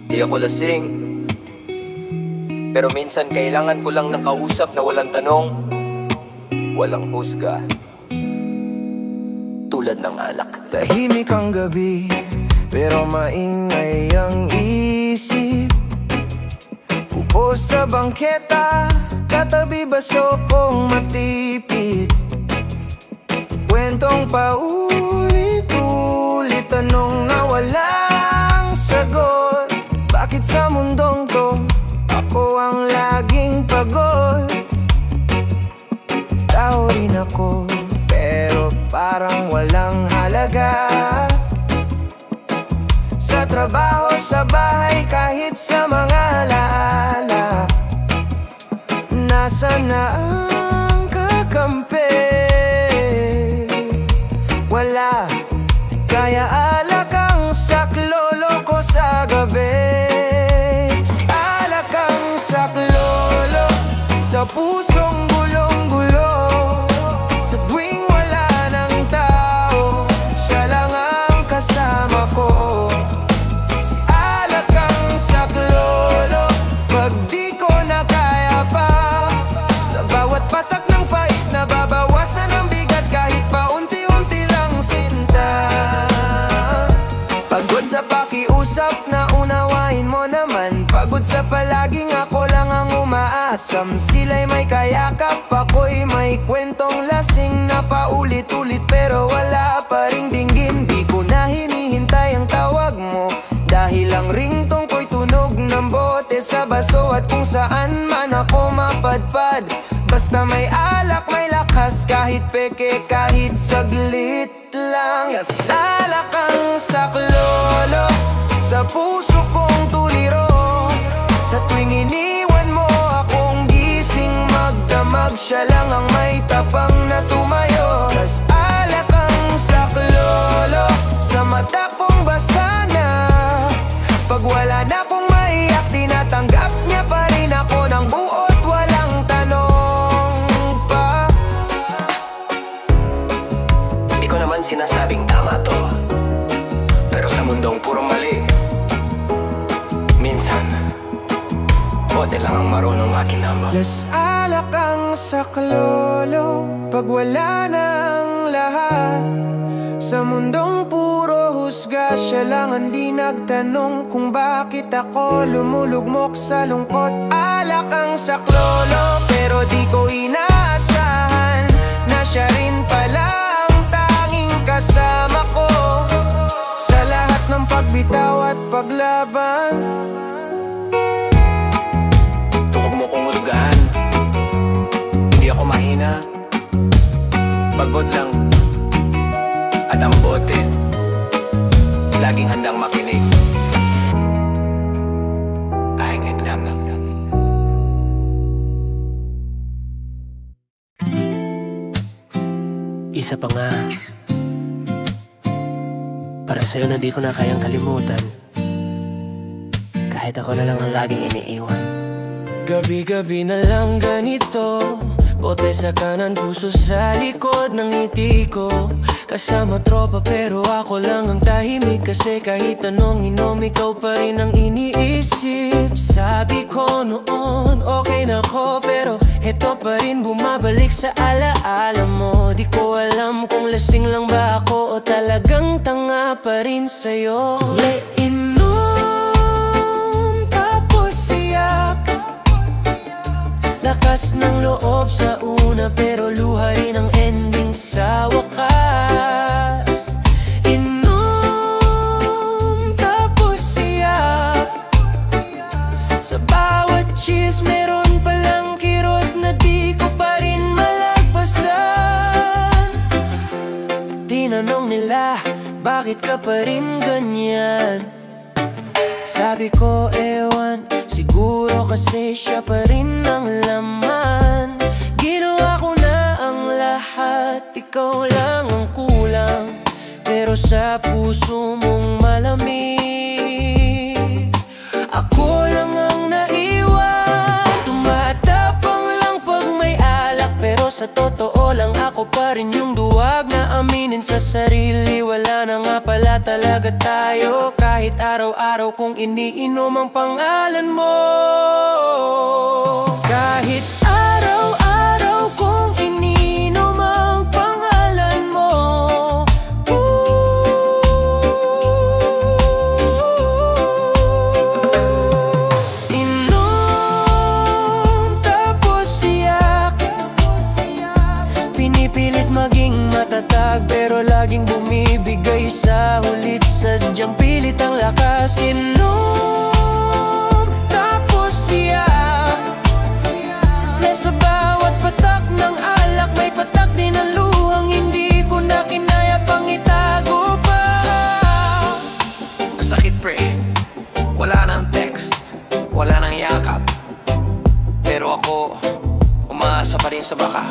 Di ako lasing, pero minsan kailangan ko lang ng kausap na walang tanong, walang husga, tulad ng alak. Tahimik ang gabi, pero maingay ang isip. Upo sa bangketa, katabi baso kong matipid. Kwentong paulit-ulit, tanong na walang sagot. Bakit sa mundong to, ako ang laging pagod? Tao rin ako, pero parang walang halaga. Sa trabaho, sa bahay, kahit sa mga alaala, nasaan na ang kakampi? Wala, kaya alak ang saklolo ko sa gabi. Si alak ang saklolo sa pusong gulong-gulo. Sa tuwing wala ng tao, siya lang ang kasama ko. Si alak ang saklolo, pag di ko na kaya sa palaging ako lang ang umaasam. Sila'y may kayakap, ako'y may kwentong lasing na paulit-ulit pero wala pa ring dinggin. Di ko na hinihintay ang tawag mo dahil ang ringtong ko'y tunog ng bote sa baso. At kung saan man ako mapadpad, basta may alak, may lakas, kahit peke, kahit saglit lang. Alak ang saklolo sa puso kong tuliro. Sa tuwing iniwan mo akong gising magdamag, siya lang ang may tapang na tumayo. Tas alak ang saklolo sa mata kong basa na. Pag wala na akong maiyak, tinatanggap niya pa rin ako ng buot, walang tanong pa. Di ko naman sinasabing tama to, pero sa mundong puro mali, minsan bote lang ang marunong makinama. Las alak ang saklolo pag wala na ang lahat. Sa mundong puro husga, siya lang ang di nagtanong kung bakit ako lumulugmok sa lungkot. Alak ang saklolo pero di ko inaasahan na siya rin pala ang tanging kasama ko sa lahat ng pagbitaw at paglaban. Huwag mo kong husgahan, hindi ako mahina. Pagod lang at ang bote laging handang makinig. Ahingin lang. Isa pa nga, para sa'yo na di ko na kayang kalimutan, kahit ako na lang ang laging iniiwan. Gabi-gabi na lang ganito, bote sa kanan, puso sa likod ng ngiti ko. Kasama tropa pero ako lang ang tahimik, kasi kahit anong inom ikaw pa rin ang iniisip. Sabi ko noon okay na ko, pero heto pa rin bumabalik sa alaala mo. Di ko alam kung lasing lang ba ako o talagang tanga pa rin sa'yo. Inom tapos siyak, lakas ng loob sa una pero luha rin ang ending sa wakas. Inom tapos siyak, sa bawat cheers meron palang kirot na di ko pa rin malagpasan. Tinanong nila, bakit ka pa rin ganyan? Sabi ko ewan, siguro kasi siya pa rin ang laman. Ginawa ko na ang lahat, ikaw lang ang kulang, pero sa puso mong malamig ako lang ang naiwan. Tumatapang lang pag may alak, pero sa totoo lang ako pa rin yung duwag na aminin sa sarili. Wala na nga pala talaga tayo, kahit araw-araw kong iniinom ang pangalan mo. Kahit araw-araw kong iniinom ang pangalan mo. Inom tapos siyak, pinipilit maging matatag pero laging bumibigay sa hulit. Sadyang pilit ang lakas. Inom tapos siyak, na sa bawat patak ng alak may patak din ang luhang hindi ko na kinaya pang itago pa. Masakit pre, wala nang text, wala nang yakap, pero ako umaasa pa rin sa baka.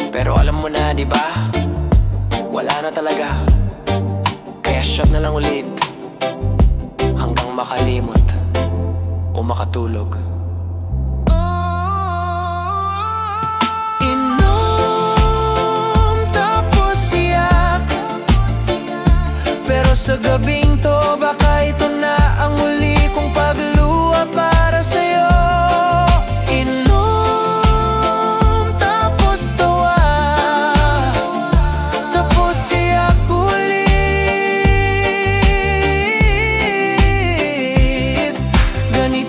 Pero alam mo na diba, wala na talaga, kaya shot na lang ulit hanggang makalimot o makatulog. Inom tapos siyak, pero sa gabing to baka ito na ang huli kong pagluha para sa'yo. Inom tapos tawa, tapos siyak ulit. Ganito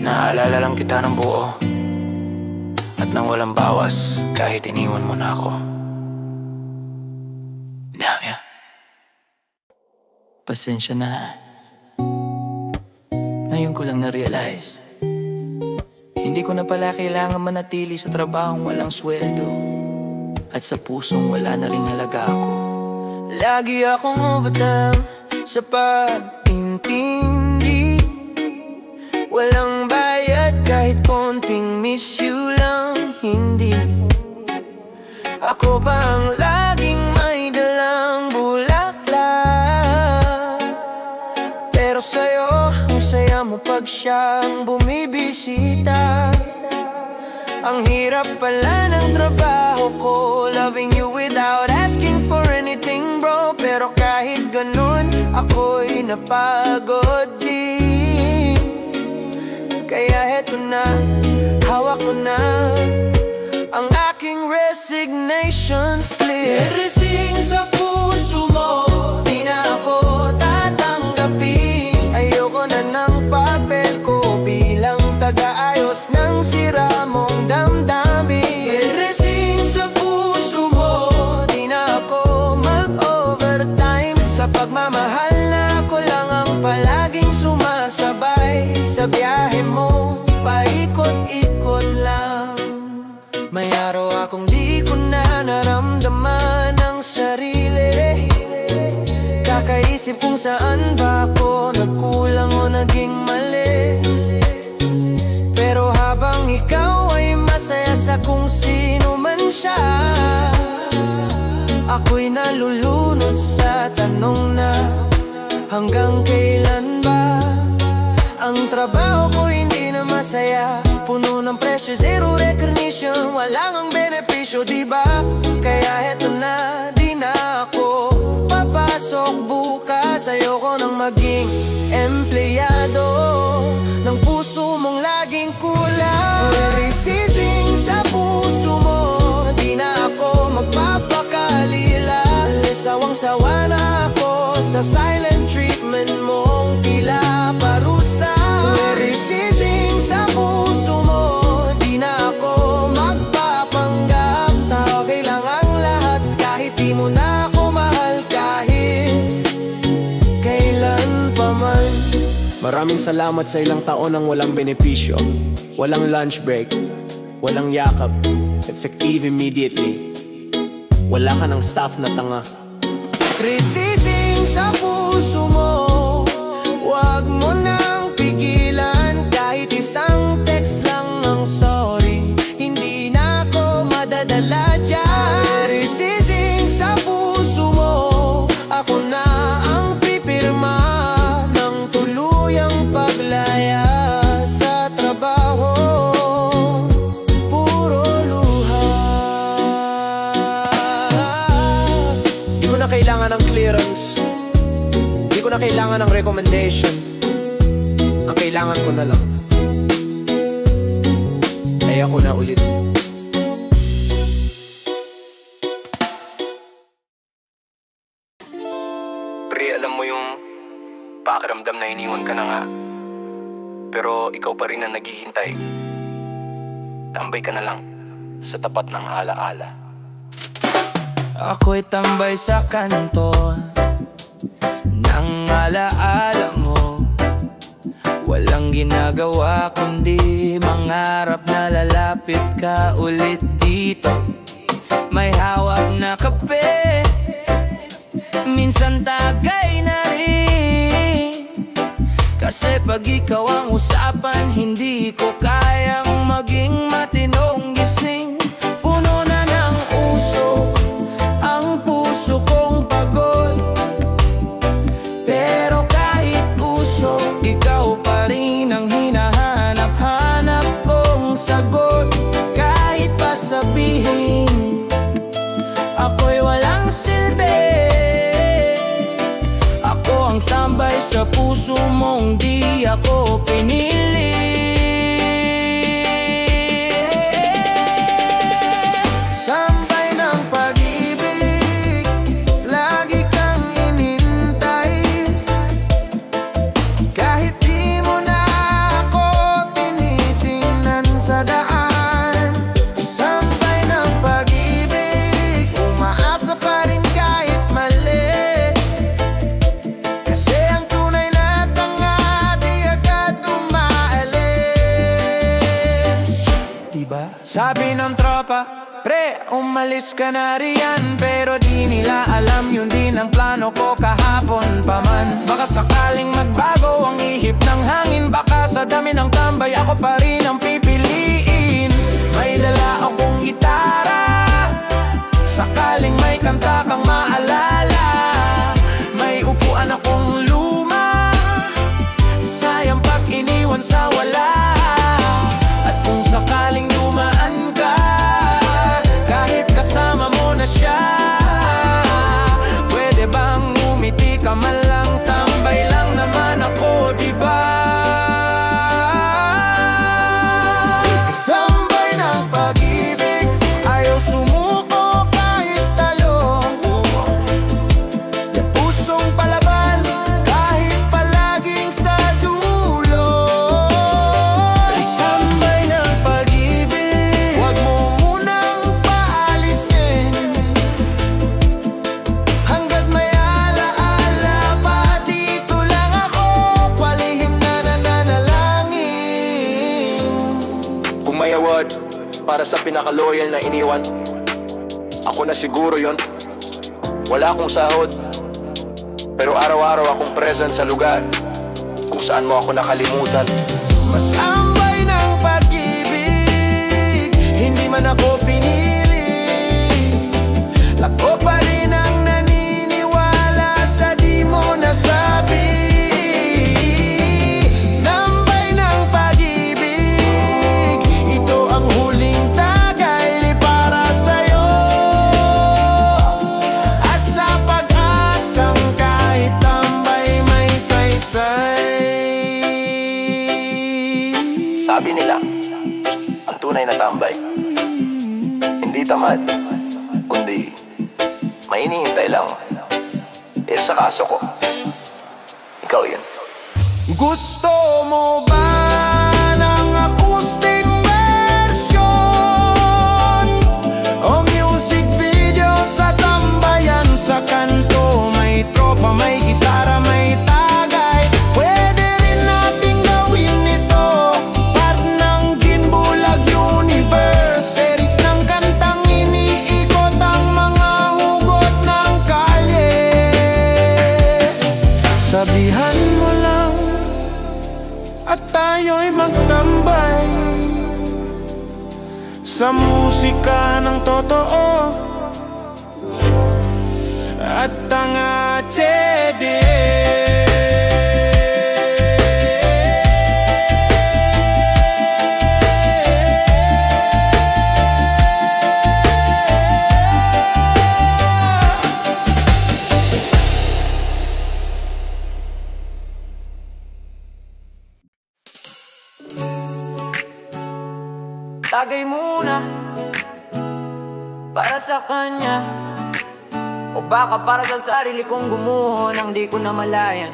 Naalala lang kita ng buo at nang walang bawas kahit iniwan mo na ako. Yeah. Pasensya na. Ngayon ko lang na-realize, hindi ko na pala kailangan manatili sa trabahong walang sweldo at sa pusong wala na ring halaga ako. Lagi akong overtime sa pag-intindi, walang bayad kahit konting miss you lang hindi. Ako ba ang laging may dalang bulaklak? Pero sa'yo, ang saya mo pag siyang bumibisita. Ang hirap pala ng trabaho ko, loving you without asking for anything, bro. Pero kahit ganun, ako'y napagod din. Kaya heto na, hawak ko na ang aking resignation slip. Irising sa puso mo, di na ako tatanggapin. Ayoko na ng papel ko bilang taga-ayos ng sira mong damdamin. Irising sa puso mo, di na ako mag-overtime. Sa pagmamahal na ako lang ang palaging sumasabay sa biyahe mo, paikot-ikot lang. May araw akong di ko na naramdaman ang sarili. Kakaisip kung saan ba ako nagkulang o naging mali. Pero habang ikaw ay masaya sa kung sino man siya, ako'y nalulunod sa tanong na hanggang kailan ba? Ang trabaho ko hindi na masaya, puno ng pressure, zero recognition, walang ang benepisyo, diba? Kaya heto na, di na ako papasok bukas. Ayoko nang maging empleyado ng puso mong laging kulang. Resisting sa puso mo, di na ako magpapakalila. Sawang-sawa na ako sa silent treatment mong tila parusa. Resisting sa puso mo, di na ako magpapanggap na okay lang ang lahat kahit di mo na ako mahal kahit kailan pa man. Maraming salamat sa ilang taon ng walang benepisyo, walang lunch break, walang yakap, effective immediately. Wala ka ng staff na tanga. Resisting sa puso mo, wag mo nang pigilan. Kahit isang text lang ang sorry, hindi na ako madadala dyan. Resisting sa puso mo, ako na ang pipirma ng tuluyang paglaya sa trabaho. Puro luha. Di ko na kailangan ng clearance, di ko na kailangan ng recommendation. Ang kailangan ko na lang ay ako na ulit. Pre, alam mo yung pakiramdam na iniwan ka na nga, pero ikaw pa rin ang naghihintay. Tambay ka na lang sa tapat ng alaala. Ako'y tambay sa kanto ng alaala mo. Walang ginagawa kundi mangarap na lalapit ka ulit dito. May hawak na kape, minsan tagay na rin. Kasi pag ikaw ang usapan, hindi ko kayang maging matinong gising. Puno na ng usok ang puso kong pagod, pero kahit usok, ikaw pa rin ang hinahanap-hanap kong sagot. Kahit pa sabihin ako'y walang silbi, ako ang tambay sa puso mong di ako pinili. Sampay ng pag-ibig, lagi kang inintay. Kahit di mo na ako tinili. Sabi ng tropa, pre, umalis ka na riyan. Pero di nila alam yun din ang plano ko kahapon pa man. Baka sakaling magbago ang ihip ng hangin. Baka sa dami ng tambay ako pa rin ang pipiliin. May dala akong gitara, sakaling may kanta kang maalala. May upuan akong luma, sayang pag iniwan sa wala. At kung sakaling dumaan ka, kahit kasama mo na siya, pwede bang umiti ka man lang? Tambay lang naman ako, diba? Sambay ng pag-ibig, ayaw sumuko kahit talo. Yung pusong palaban, kahit palaging sa dulo. Sambay ng pag-ibig, huwag mo munang paalisin. Hanggat may alaala pa, dito lang ako, palihim na nananalangin. Kung may award para sa pinaka-loyal na iniwan, ako na siguro yon. Wala akong sahod, pero araw-araw akong present sa lugar kung saan mo ako nakalimutan. Masambay ng pag-ibig, hindi man ako pinili. Lako pa rin ang naniniwala sa di mo nasabi. Tambay ng pag-ibig, ito ang huling tagay para sa'yo. At sa pag-asang kahit tambay may saysay. Sabi nila, ang tunay na tambay, hindi tamad, kundi may hinihintay lang. Sa kaso ko, ikaw yun. Gusto mo ba ng acoustic version o music video sa tambayan sa kanto? May tropa, may gitara, may tagay. Pwede rin nating gawin ito, part ng Ginbulag Universe. Lyrics ng kantang iniikot ang mga hugot ng kalye. Sabihan mo lang at tayo'y magtambay sa musika ng totoo at ang atede. Tagay muna para sa kanya, o baka para sa sarili kong gumuho nang di ko na malayan.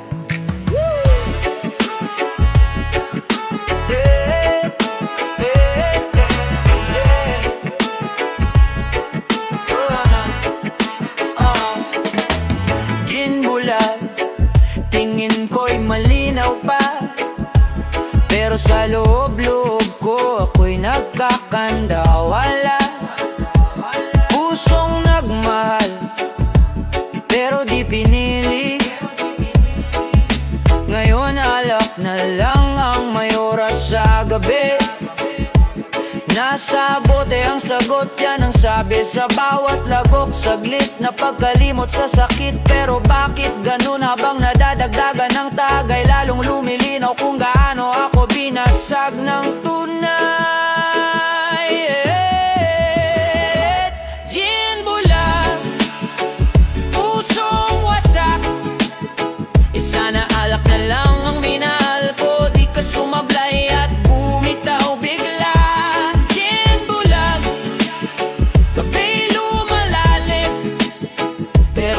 Ginbulag, tingin ko'y malinaw pa, pero sa loob-loob ko ako'y nagkakandawala. Pusong nagmahal, pero di pinili. Ngayon alak na lang ang may oras sa gabi. Nasa bote ang sagot, yan ang sabi sa bawat lagok. Saglit na pagkalimot sa sakit, pero bakit ganun? Habang nadadagdagan ng tagay, lalong lumilinaw kung gaano ako binasag ng tunay. Ginbulag, pusong wasak. Sana alak na lang ang minahal ko, di ka sumablay at bumitaw bigla.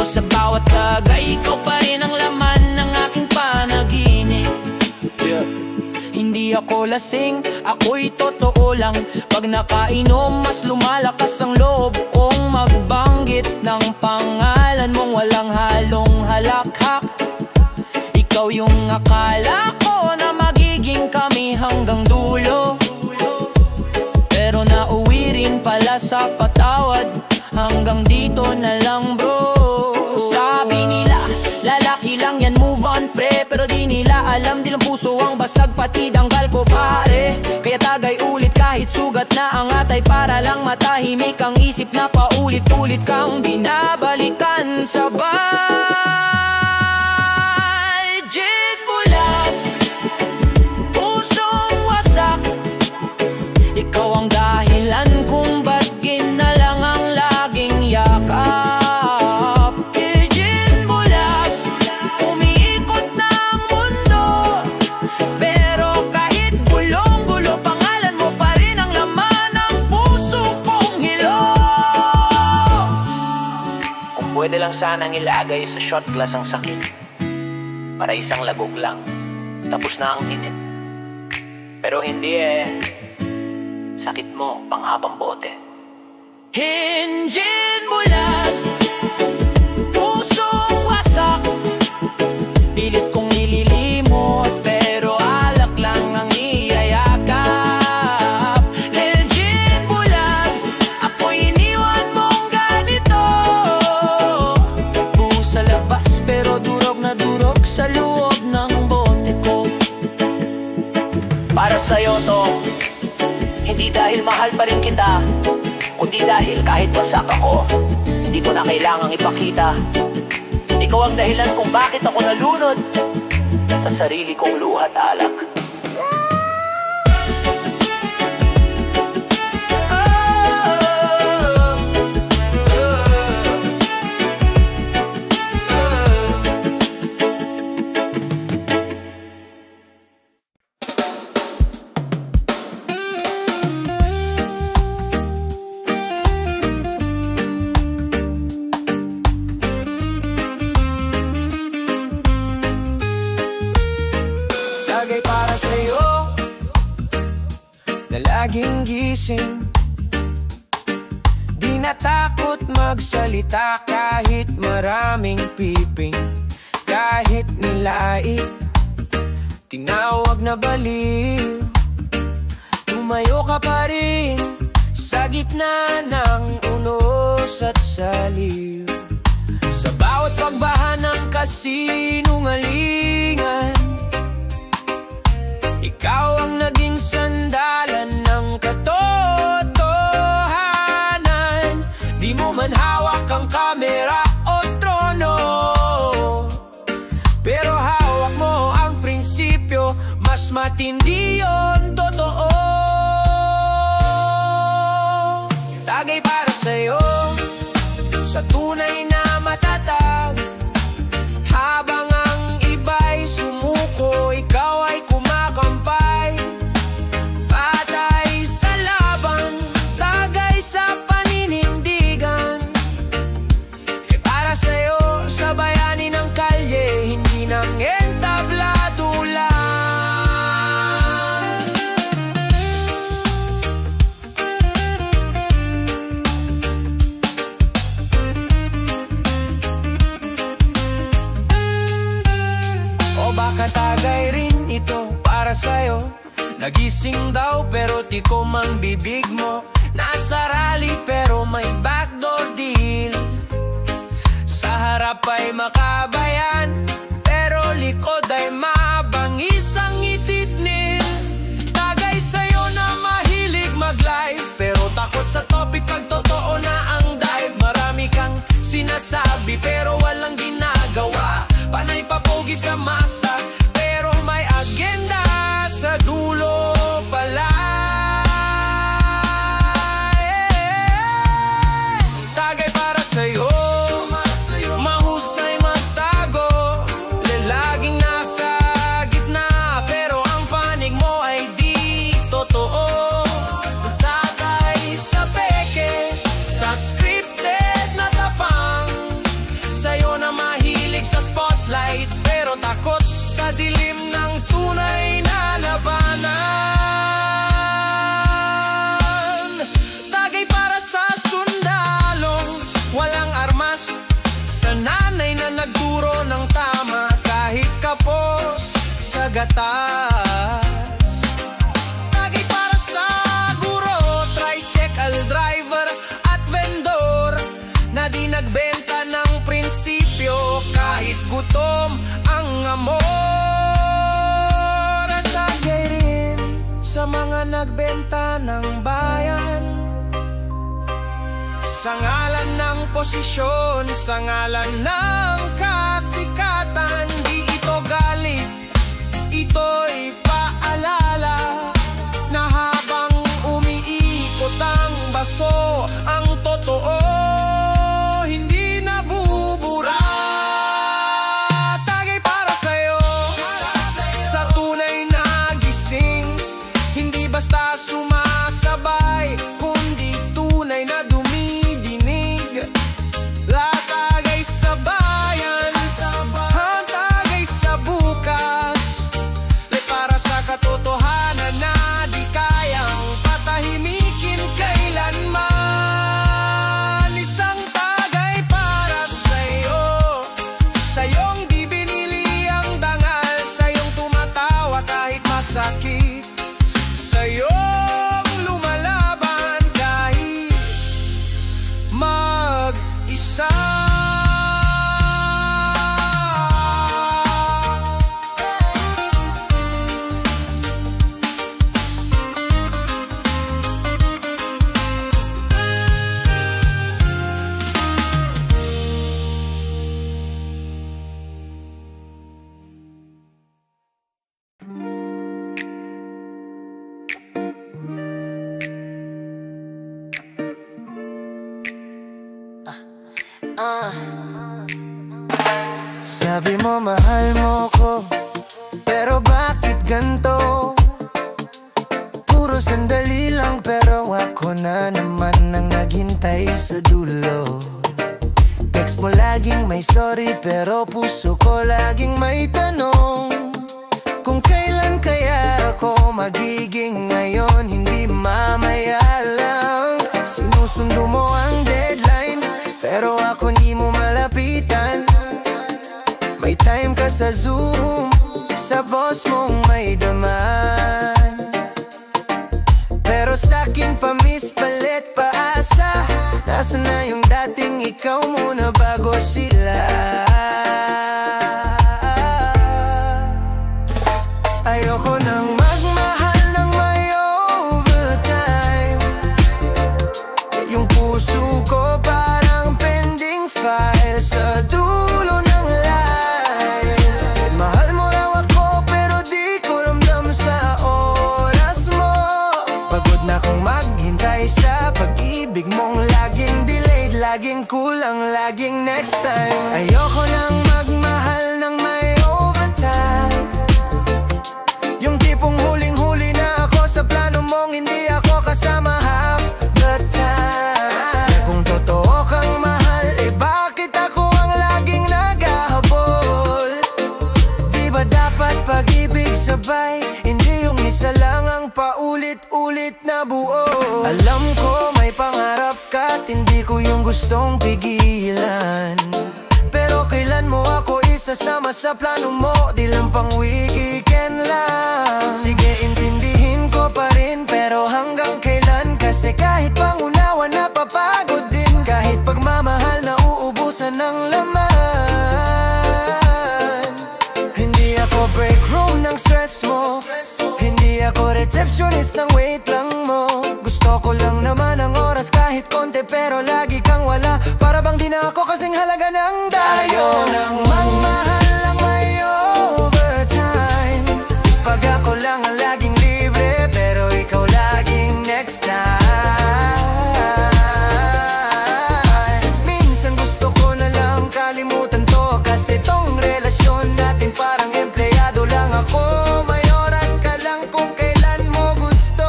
Sa bawat tagay, ikaw pa rin ang laman ng aking panaginip. Hindi ako lasing, ako'y totoo lang. Pag nakainom, mas lumalakas ang loob kong magbanggit ng pangalan mong walang halong halakhak. Ikaw yung akala ko na magiging kami hanggang dulo, pero nauwi sa patawad. Hanggang dito na lang bro. Sabi nila, lalaki lang yan, move on pre. Pero di nila alam, di lang puso ang basag, pati danggal ko pare. Kaya tagay ulit kahit sugat na ang atay, para lang matahimik ang isip na paulit-ulit kang binabalikan sa budget bulag, pusong wasak. Ikaw ang dahilan kung ba't ginalang ang laging yakap. Budget bulag, umiikot na ang mundo, pero kahit gulong-gulo, pangalan mo pa rin ang laman ng puso kong hilo. Kung pwede lang sanang ilagay sa shot glass ang sakit, para isang lagog lang, tapos na ang init. Pero hindi sakit mo panghabang bote. Engine bulag, pusong wasak. Pilit kong nililimot, pero alak lang ang iyayakap. Engine bulag, ako'y iniwan mong ganito. Buhos sa labas, pero durog na durog sa loob ng bote ko. Para sa'yo to, hindi dahil mahal pa rin kita, kundi dahil kahit wasak ako, hindi ko na kailangang ipakita. Ikaw ang dahilan kung bakit ako nalunod sa sarili kong luhat alak. Tagay para sa'yo na laging gising, di natakot magsalita kahit maraming piping. Kahit nilait, tinawag na baliw, tumayo ka pa rin sa gitna ng unos at saliw. Sa bawat pagbaha ng kasinungalingan, ikaw ang naging sandalan ng katotohanan. Di mo man hawak ang kamera o trono, pero hawak mo ang prinsipyo. Mas matindi yun, totoo. Tagay para sa'yo sa tunay na matatag. Habang ang iba'y sumuko, ikaw ay kumakampay. Patay sa laban, tagay sa paninindigan. Para sa'yo, sa bayani ng kalye, hindi ng entablado lang. O baka tagay rin ito para sa'yo. Nagising daw pero di ko mang bibig mo. Nasa rally pero may backdoor deal. Sa harap ay makabayan, pero likod ay mabangis ang ititnil. Tagay sa'yo na mahilig mag-live, pero takot sa topic pag totoo na ang dive. Marami kang sinasabi pero walang ginagawa. Panay papogi sa masa, pero may agenda sa dulo pala. Tagay para sa'yo, mahusay magtago, laging nasa gutom ang amor. At tagay rin sa mga nagbenta ng bayan, sa ngalan ng posisyon, sa ngalan ng kasikatan. Di ito galit, ito'y paalala na habang umiikot ang baso, ang totoo hindi nabubura. Tagay para sa'yo, sa tunay na gising, hindi basta sumasabay, kundi tunay na dumidinig. Latagay sa bayan, hantagay sa bukas, ay para sa katotohanan na di kayang patahimikin kailanman. Isang tagay para sa'yo, sa'yong di binili ang dangal, sa'yong tumatawa kahit masakit, sa'yong lumalaban kahit mag-isa. Sabi mo mahal mo ko, pero bakit ganto? Puro sandali lang pero ako na naman ang naghintay sa dulo. Text mo laging may sorry pero puso ko laging may tanong, kung kailan kaya ako magiging ngayon, hindi mamaya lang. Sinusundo mo ang deadlines pero ako di mo malapitan. May time ka sa Zoom, sa boss mong may daman, pero sa'kin pa miss palit paasa. Nasaan na yung dating ikaw muna bago sila? Ayoko nang magmahal ng may overtime. Yung puso ko parang pending file sa dulo ng line. Mahal mo raw ako pero di ko ramdam sa oras mo. Pagod na kong maghintay sa pag-ibig mong laging delayed, laging kulang, laging next time. Ayoko nang magmahal ng may overtime. Yung tipong huling-huli na ako sa plano mong hindi ako kasama half the time. Kung totoo kang mahal, eh bakit ako ang laging naghahabol? Di ba dapat pag-ibig sabay, hindi yung isa lang ang paulit-ulit na buo? Alam ko may pangarap ka at hindi ko yung gustong pigilan, pero kailan mo ako isasama sa plano mo? Di lang pang weekend lang. Sige, intindihin ko pa rin, pero hanggang kailan? Kasi kahit pangunawa napapagod din, kahit pagmamahal na uubusan ng laman. Hindi ako break room ng stress mo, hindi ako receptionist ng wait lang mo. Gusto ko lang naman ang oras kahit konti, pero lagi kang wala, para bang di na ako kasing halaga ng dayo. Nang magmahal lang may overtime, pag ako lang ang laging libre, pero ikaw laging next time. Minsan gusto ko na lang kalimutan to, kasi tong relasyon natin parang empleyado lang ako. May oras ka lang kung kailan mo gusto.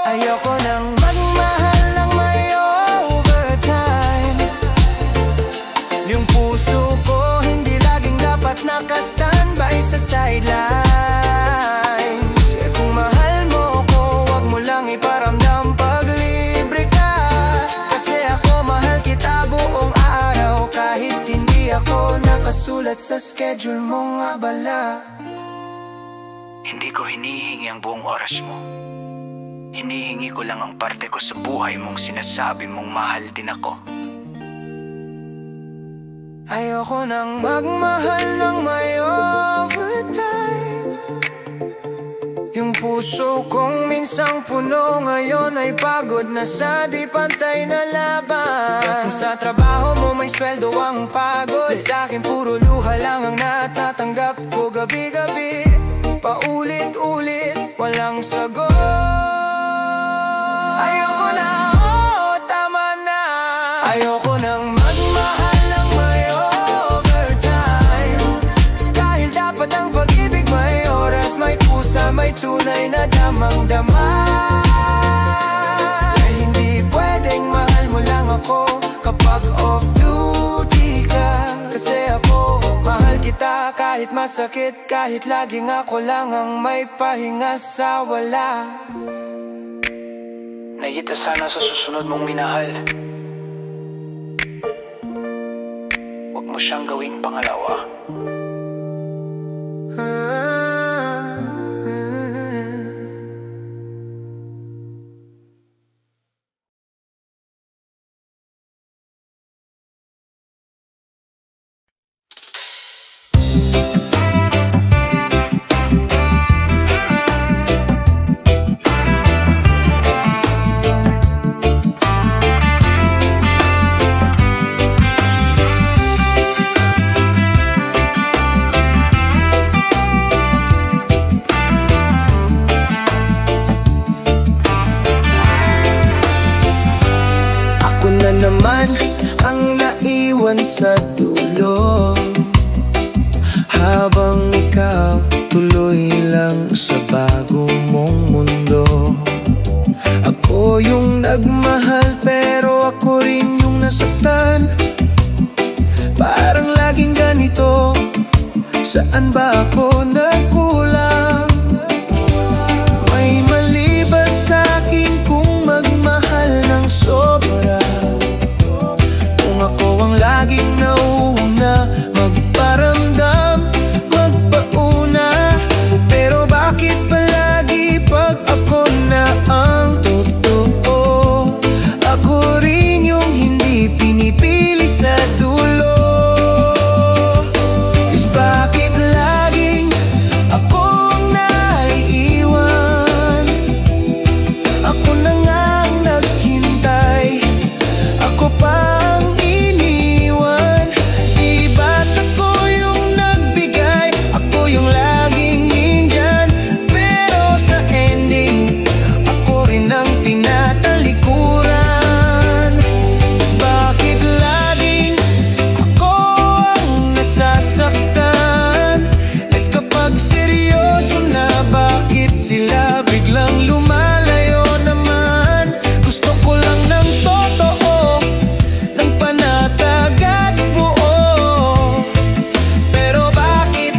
Ayoko nang magmahal lang may overtime. Yung puso ko hindi laging dapat naka-standby sa sidelines. Kung mahal mo ko, wag mo lang iparamdam pag libre ka, kasi ako mahal kita buong araw, kahit hindi ako nakasulat sa schedule mong abala. Hindi ko hinihingi ang buong oras mo. Hinihingi ko lang ang parte ko sa buhay mong sinasabi mong mahal din ako. Ayoko nang magmahal ng may overtime. Yung puso kong minsang puno ngayon ay pagod na sa di pantay na laban. Kung sa trabaho mo may sweldo ang pagod, sa akin puro luha lang ang natatanggap ko gabi-gabi. Paulit-ulit, walang sagot. Ayoko na, oh, tama na. Ayoko nang magmahal ng may overtime. Dahil dapat ang pag-ibig may oras, may kusa, may tunay na damang-dama. Hindi pwedeng mahal mo lang ako kapag off-duty ka. Kasi ako, mahal kita kahit masakit, kahit laging ako lang ang may pahinga sa wala. Nakita sana sa susunod mong minahal. Huwag mo siyang gawing pangalawa. Naman ang naiwan sa dulo, habang ikaw tuloy lang sa bagong mong mundo. Ako yung nagmahal pero ako rin yung nasaktan. Parang laging ganito, saan ba ako nagkulang? May mali ba sa'kin kung magmahal ng sobra? Ako ang laging nauuna, magparamdam, magpauna. Pero bakit palagi pag ako na ang totoo? Ako rin yung hindi pinipili sa dulo. Is bakit laging ako ang naiiwan? Ako na nga ang naghintay, ako pa sila biglang lumalayo naman. Gusto ko lang ng totoo, ng panatag at buo. Pero bakit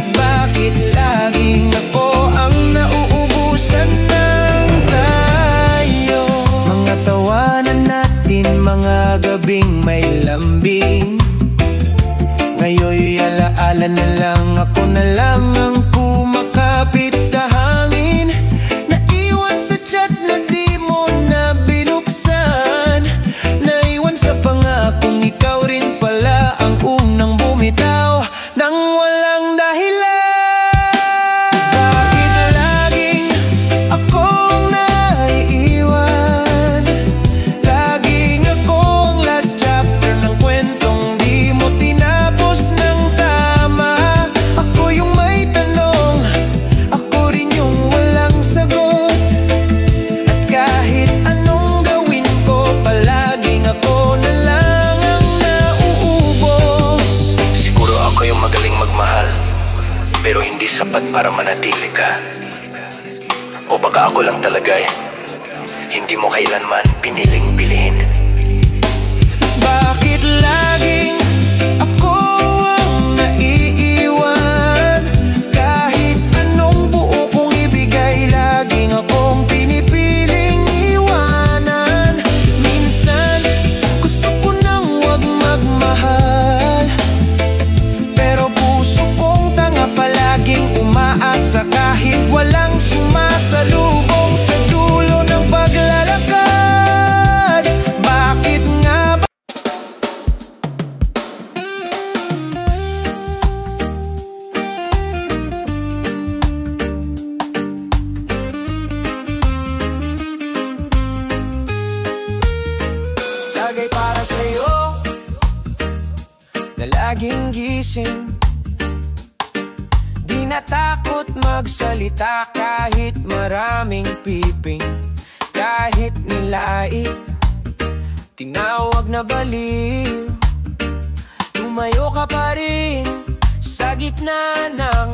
laging ako ang nauubusan ng tayo? Mga tawanan natin, mga gabing may lambing. Ngayon'y alaala na lang, ako na lang ang kumakapit sa hangin. Sa chat na di mo na binuksan, naiwan sa pangakong ikaw rin pala ang unang bumitaw nang walang dahilan. Bakit laging ako ang naiiwan? Laging ako ang last chapter ng kwentong di mo tinapos ng tama. Ako yung may tanong, ako rin yung walang sagot. Pero hindi sapat para manatili ka. O baka ako lang talaga hindi mo kailanman piniling bilhin. Bakit laging ako ang naiiwan? Kahit anong buo kong ibigay, laging akong pinipiling iwanan. Minsan gusto ko nang wag magmahal, pero puso kong tanga palaging umaasa kahit walang sumasalubong sa dulo ng paglalakad. sa'yo na laging gising, di natakot magsalita kahit maraming piping, kahit nilait, tinawag na baliw. Tumayo ka pa rin sa gitna ng